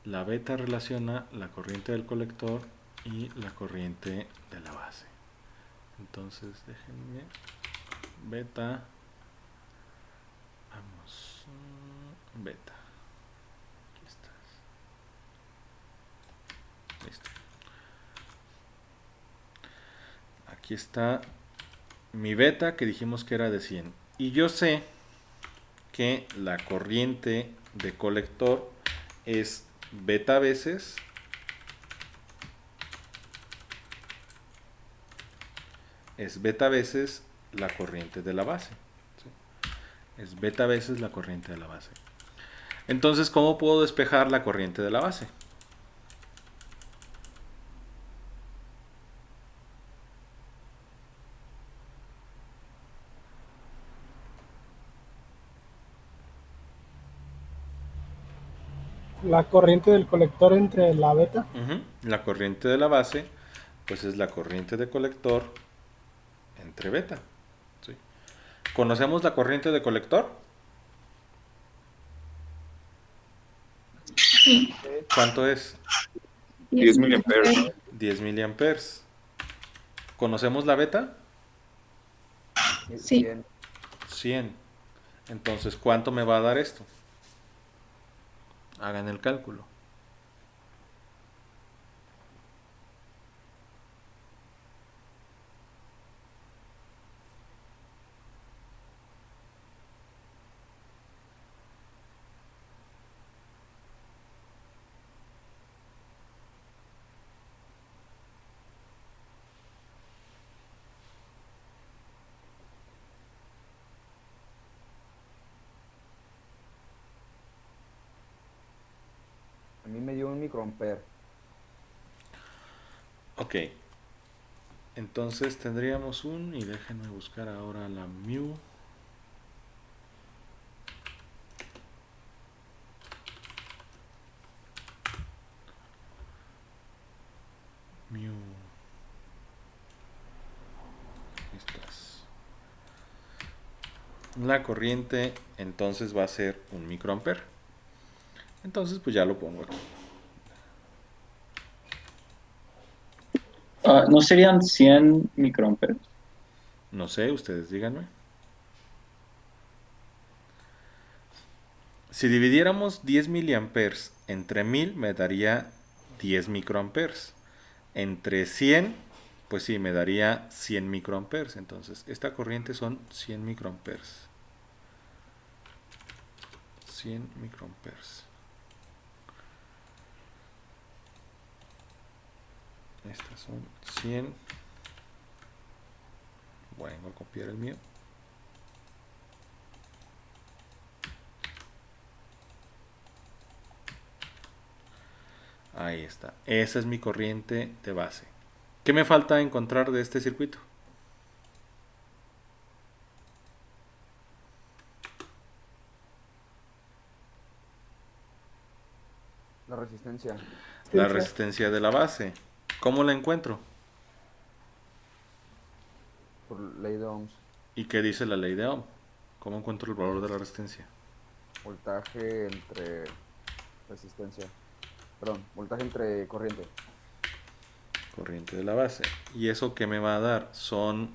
Speaker 1: La beta relaciona la corriente del colector y la corriente de la base. Entonces déjenme. Beta. Vamos. Beta. Aquí estás. Listo. Aquí está mi beta que dijimos que era de 100. Y yo sé que la corriente de colector es beta veces la corriente de la base. ¿Sí? Es beta veces la corriente de la base. Entonces, ¿cómo puedo despejar la corriente de la base?
Speaker 7: La corriente del colector entre la beta.
Speaker 1: La corriente de la base, pues es la corriente de colector entre beta. ¿Sí? ¿Conocemos la corriente de colector?
Speaker 4: Sí.
Speaker 1: ¿Cuánto es?
Speaker 6: 10 miliamperes.
Speaker 1: 10 miliamperes. ¿Conocemos la beta?
Speaker 4: Sí.
Speaker 2: 100.
Speaker 1: 100. Entonces, ¿cuánto me va a dar esto? Hagan el cálculo.
Speaker 2: A mí me dio un microampere.
Speaker 1: Ok. Entonces tendríamos y déjenme buscar ahora la mu. Mu. Ahí estás. La corriente entonces va a ser un microampere. Entonces pues ya lo pongo aquí.
Speaker 3: ¿No serían 100 microamperes?
Speaker 1: No sé, ustedes díganme. Si dividiéramos 10 miliamperes entre 1000 me daría 10 microamperes. Entre 100, pues sí, me daría 100 microamperes. Entonces, esta corriente son 100 microamperes. 100 microamperes. Estas son 100. Bueno, voy a copiar el mío. Ahí está. Esa es mi corriente de base. ¿Qué me falta encontrar de este circuito?
Speaker 2: La resistencia.
Speaker 1: La resistencia de la base. ¿Cómo la encuentro?
Speaker 2: Por ley de Ohms.
Speaker 1: ¿Y qué dice la ley de Ohm? ¿Cómo encuentro el valor de la resistencia?
Speaker 2: Voltaje entre resistencia. Perdón, voltaje entre corriente.
Speaker 1: Corriente de la base. ¿Y eso qué me va a dar? Son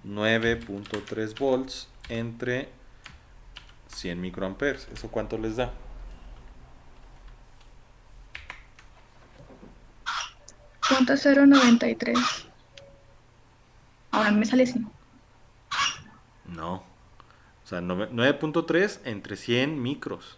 Speaker 1: 9.3 volts entre 100 microamperes. ¿Eso cuánto les da?
Speaker 4: .093. Ahora me sale así.
Speaker 1: No. O sea, 9.3 entre 100 micros.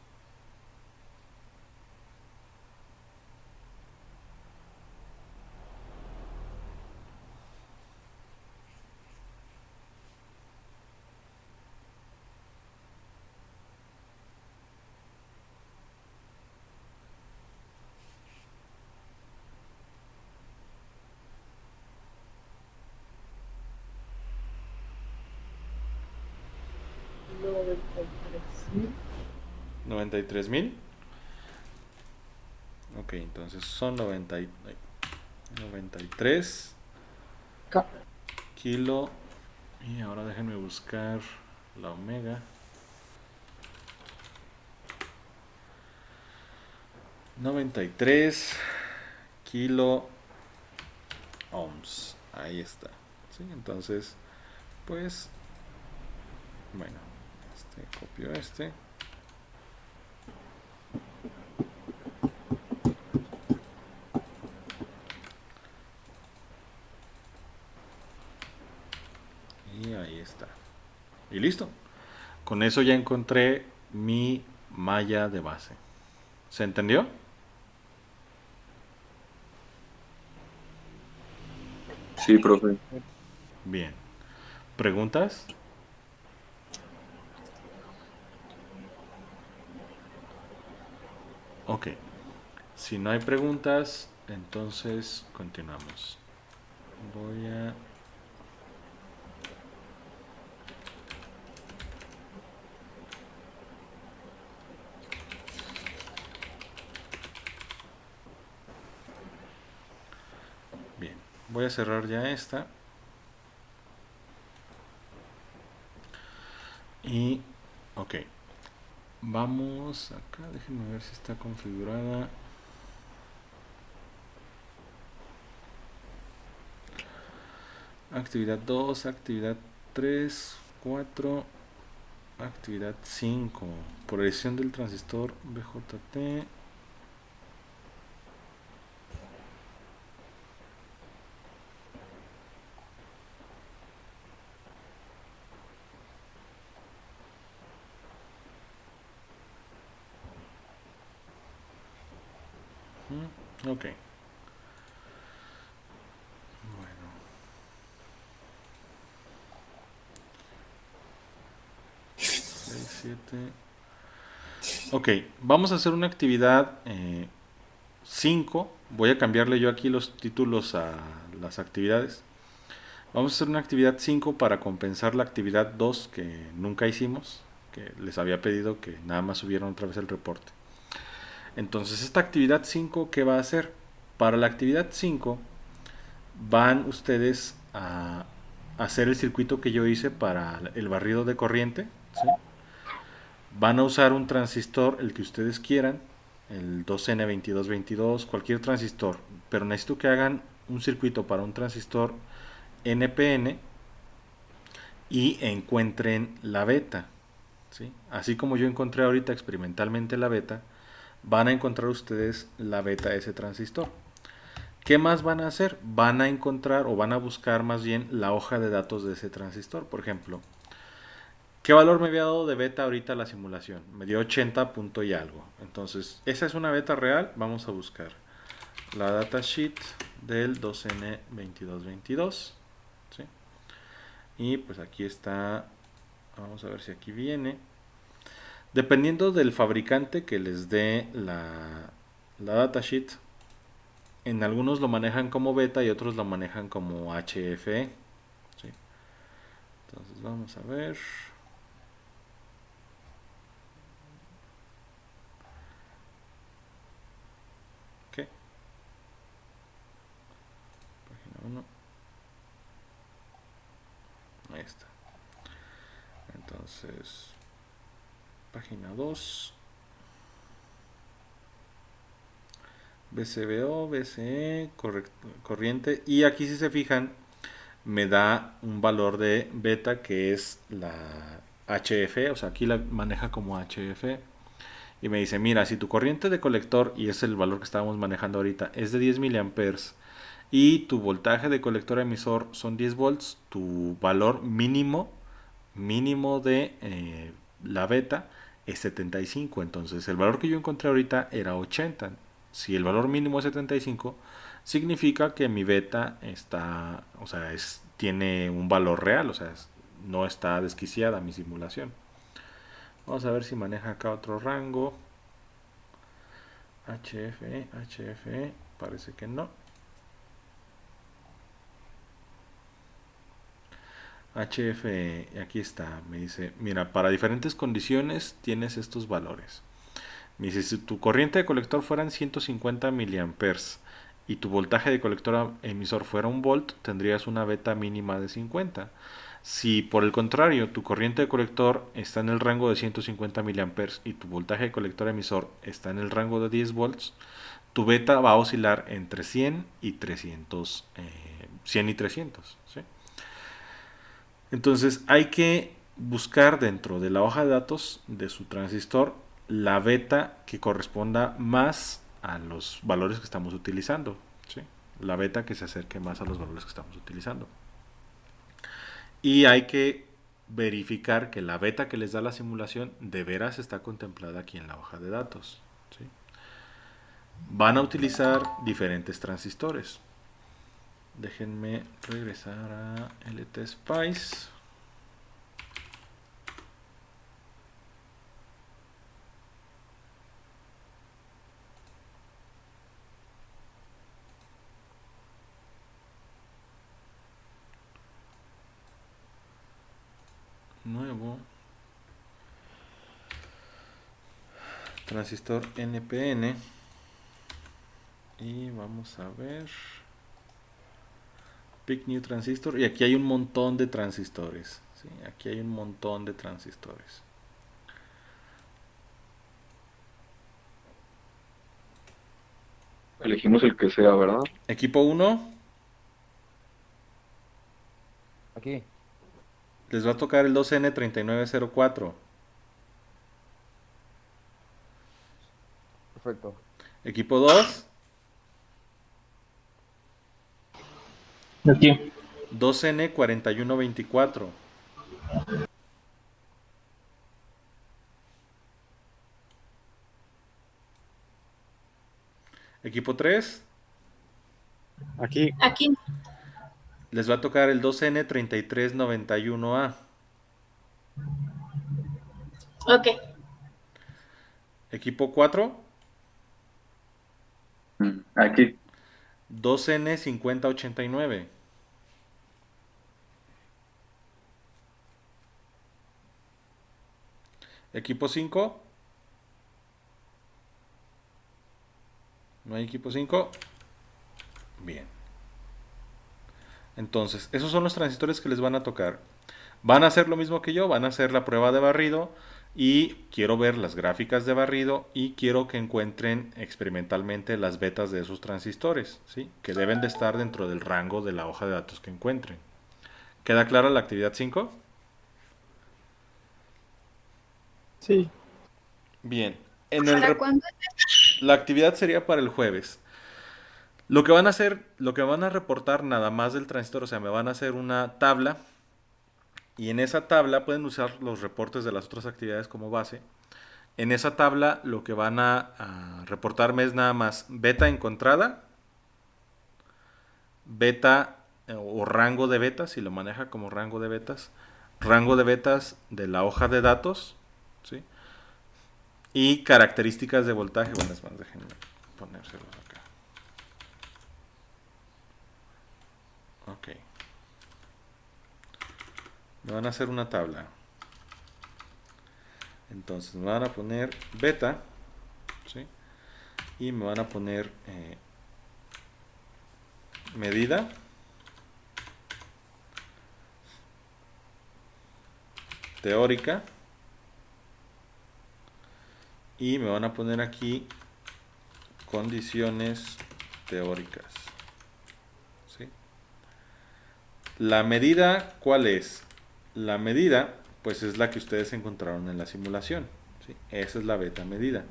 Speaker 1: ¿93,000? Ok, entonces son 93 kilo. Y ahora déjenme buscar la omega. 93 kilo ohms. Ahí está. ¿sí? Entonces, pues, bueno, copio este. Y ahí está. Y listo. Con eso ya encontré mi malla de base. ¿Se entendió?
Speaker 6: Sí, profe.
Speaker 1: Bien. ¿Preguntas? Ok. Si no hay preguntas, entonces continuamos. Voy a... Bien. Voy a cerrar ya esta. Y... Ok. Vamos acá. Déjenme ver si está configurada. Actividad 2, actividad 3, 4, actividad 5. Proyección del transistor BJT. Ok. Bueno. 6, 7. Ok, vamos a hacer una actividad 5. Voy a cambiarle yo aquí los títulos a las actividades. Vamos a hacer una actividad 5 para compensar la actividad 2 que nunca hicimos, que les había pedido que nada más subieran otra vez el reporte. Entonces, esta actividad 5, ¿qué va a hacer? Para la actividad 5 van ustedes a hacer el circuito que yo hice para el barrido de corriente, ¿sí? Van a usar un transistor, el que ustedes quieran, el 2N2222, cualquier transistor, pero necesito que hagan un circuito para un transistor NPN y encuentren la beta, ¿sí? Así como yo encontré ahorita experimentalmente la beta, van a encontrar ustedes la beta de ese transistor. ¿Qué más van a hacer? Van a encontrar o van a buscar más bien la hoja de datos de ese transistor. Por ejemplo, ¿qué valor me había dado de beta ahorita la simulación? Me dio 80 punto y algo. Entonces, esa es una beta real. Vamos a buscar la datasheet del 2N2222. ¿Sí? Y pues aquí está. Vamos a ver si aquí viene. Dependiendo del fabricante que les dé la datasheet, en algunos lo manejan como beta y otros lo manejan como HFE. ¿Sí? Entonces vamos a ver. ¿Qué? Página 1. Ahí está. Entonces, página 2. BCBO, BCE, corriente. Y aquí si se fijan, me da un valor de beta que es la HF, o sea, aquí la maneja como HF. Y me dice, mira, si tu corriente de colector, y es el valor que estábamos manejando ahorita, es de 10 miliamperes y tu voltaje de colector emisor son 10 volts, tu valor mínimo de la beta es 75. Entonces el valor que yo encontré ahorita era 80. Si el valor mínimo es 75, significa que mi beta está, o sea, tiene un valor real, o sea, no está desquiciada mi simulación. Vamos a ver si maneja acá otro rango. HFE, HFE, parece que no. HFE, aquí está, me dice, mira, para diferentes condiciones tienes estos valores. Me dice, si tu corriente de colector fueran 150 miliamperes y tu voltaje de colector emisor fuera 1 volt, tendrías una beta mínima de 50. Si por el contrario tu corriente de colector está en el rango de 150 miliamperes y tu voltaje de colector emisor está en el rango de 10 volts, tu beta va a oscilar entre 100 y 300. 100 y 300, ¿sí? Entonces hay que buscar dentro de la hoja de datos de su transistor la beta que corresponda más a los valores que estamos utilizando, ¿sí? La beta que se acerque más a los valores que estamos utilizando. Y hay que verificar que la beta que les da la simulación de veras está contemplada aquí en la hoja de datos, ¿sí? Van a utilizar diferentes transistores. Déjenme regresar a LTSpice. Nuevo transistor NPN y vamos a ver Pick New Transistor, y aquí hay un montón de transistores, ¿sí? Aquí hay un montón de transistores.
Speaker 6: Elegimos el que sea, ¿verdad?
Speaker 1: Equipo 1
Speaker 2: Aquí.
Speaker 1: les va a tocar el 2N3904.
Speaker 2: Perfecto.
Speaker 1: Equipo 2
Speaker 7: Aquí.
Speaker 1: 2N4124. Equipo 3
Speaker 7: Aquí.
Speaker 4: Aquí.
Speaker 1: les va a tocar el 2N3391A.
Speaker 4: Ok.
Speaker 1: Equipo 4
Speaker 3: Aquí.
Speaker 1: 2N5089. Equipo 5. ¿No hay equipo 5? Bien. Entonces, esos son los transistores que les van a tocar. Van a hacer lo mismo que yo, van a hacer la prueba de barrido y quiero ver las gráficas de barrido y quiero que encuentren experimentalmente las betas de esos transistores, ¿sí? Que deben de estar dentro del rango de la hoja de datos que encuentren. ¿Queda clara la actividad 5?
Speaker 7: Sí.
Speaker 1: Bien.
Speaker 4: ¿Para cuándo?
Speaker 1: La actividad sería para el jueves. Lo que van a hacer, lo que van a reportar nada más del transistor, o sea, me van a hacer una tabla y en esa tabla pueden usar los reportes de las otras actividades como base. En esa tabla lo que van a reportarme es nada más beta encontrada, beta o rango de betas, si lo maneja como rango de betas de la hoja de datos, ¿sí? Y características de voltaje. Bueno, es más, déjenme ponérselos acá. Ok. Me van a hacer una tabla. Entonces me van a poner beta, ¿sí? Y me van a poner medida, teórica, y me van a poner aquí condiciones teóricas, ¿sí? La medida, ¿cuál es? La medida, pues es la que ustedes encontraron en la simulación, ¿sí? Esa es la beta medida.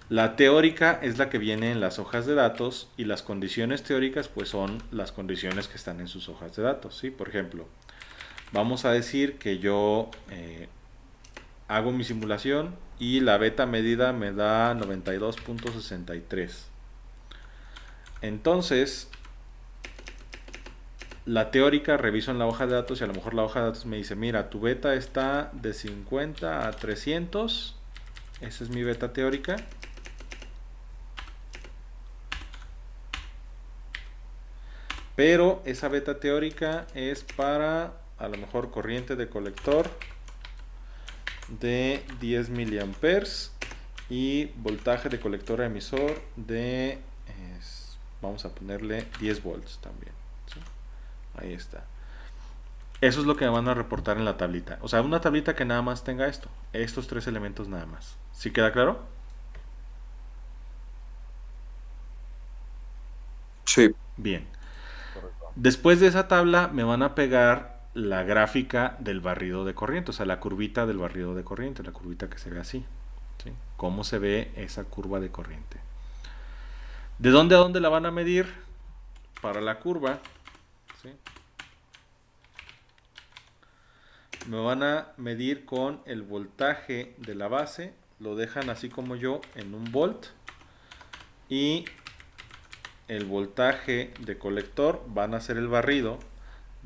Speaker 1: La teórica es la que viene en las hojas de datos y las condiciones teóricas pues son las condiciones que están en sus hojas de datos, ¿sí? Por ejemplo, vamos a decir que yo hago mi simulación y la beta medida me da 92.63. Entonces, la teórica reviso en la hoja de datos y a lo mejor la hoja de datos me dice, mira, tu beta está de 50 a 300. Esa es mi beta teórica. Pero esa beta teórica es para a lo mejor corriente de colector de 10 miliamperes y voltaje de colector a emisor de vamos a ponerle 10 volts también, ¿sí? Ahí está. Eso es lo que me van a reportar en la tablita. O sea, una tablita que nada más tenga estos tres elementos nada más. ¿Sí queda claro?
Speaker 6: Sí.
Speaker 1: Bien.
Speaker 2: Correcto.
Speaker 1: Después de esa tabla me van a pegar la gráfica del barrido de corriente, o sea, la curvita del barrido de corriente, la curvita que se ve así, ¿sí? ¿Cómo se ve esa curva de corriente? ¿De dónde a dónde la van a medir? Para la curva, ¿sí? Me van a medir con el voltaje de la base, lo dejan así como yo en un volt, y el voltaje de colector van a hacer el barrido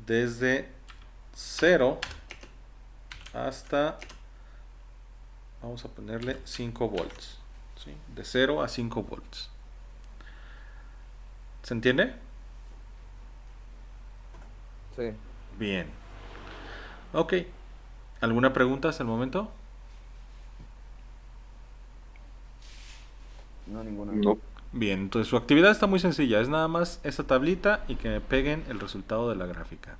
Speaker 1: desde 0 hasta, vamos a ponerle 5 volts, ¿sí? De 0 a 5 volts. ¿Se entiende?
Speaker 2: Sí.
Speaker 1: Bien. Ok. ¿Alguna pregunta hasta el momento?
Speaker 2: No, ninguna.
Speaker 6: No.
Speaker 1: Bien, entonces su actividad está muy sencilla. Es nada más esa tablita y que me peguen el resultado de la gráfica.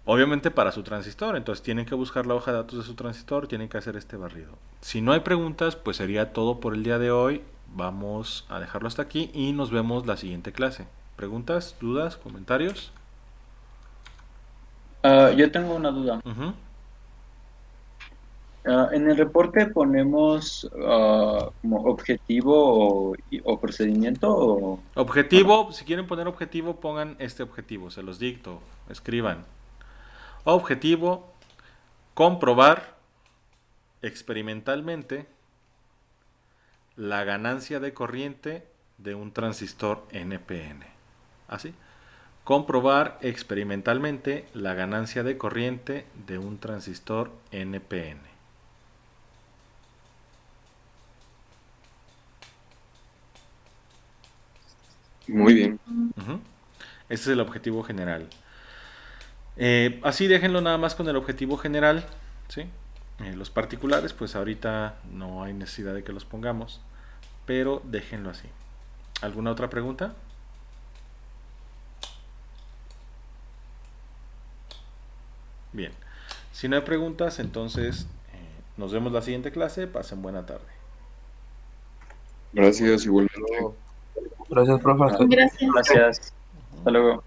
Speaker 1: Obviamente para su transistor, entonces tienen que buscar la hoja de datos de su transistor, tienen que hacer este barrido. Si no hay preguntas, pues sería todo por el día de hoy. Vamos a dejarlo hasta aquí y nos vemos la siguiente clase. ¿Preguntas, dudas, comentarios?
Speaker 3: Yo tengo una duda.
Speaker 1: Ujú.
Speaker 3: En el reporte ponemos como objetivo o procedimiento o...
Speaker 1: Objetivo, si quieren poner objetivo, pongan este objetivo, se los dicto, escriban. Objetivo, comprobar experimentalmente la ganancia de corriente de un transistor NPN. ¿Así? Comprobar experimentalmente la ganancia de corriente de un transistor NPN.
Speaker 6: Muy bien.
Speaker 1: Ujú. Ese es el objetivo general. Así déjenlo nada más con el objetivo general, ¿sí? Los particulares, pues ahorita no hay necesidad de que los pongamos, pero déjenlo así. ¿Alguna otra pregunta? Bien. Si no hay preguntas, entonces nos vemos la siguiente clase. Pasen buena tarde.
Speaker 6: Gracias, igualmente.
Speaker 2: Luego.
Speaker 5: Gracias, profe.
Speaker 4: Gracias.
Speaker 3: Gracias. Hasta luego.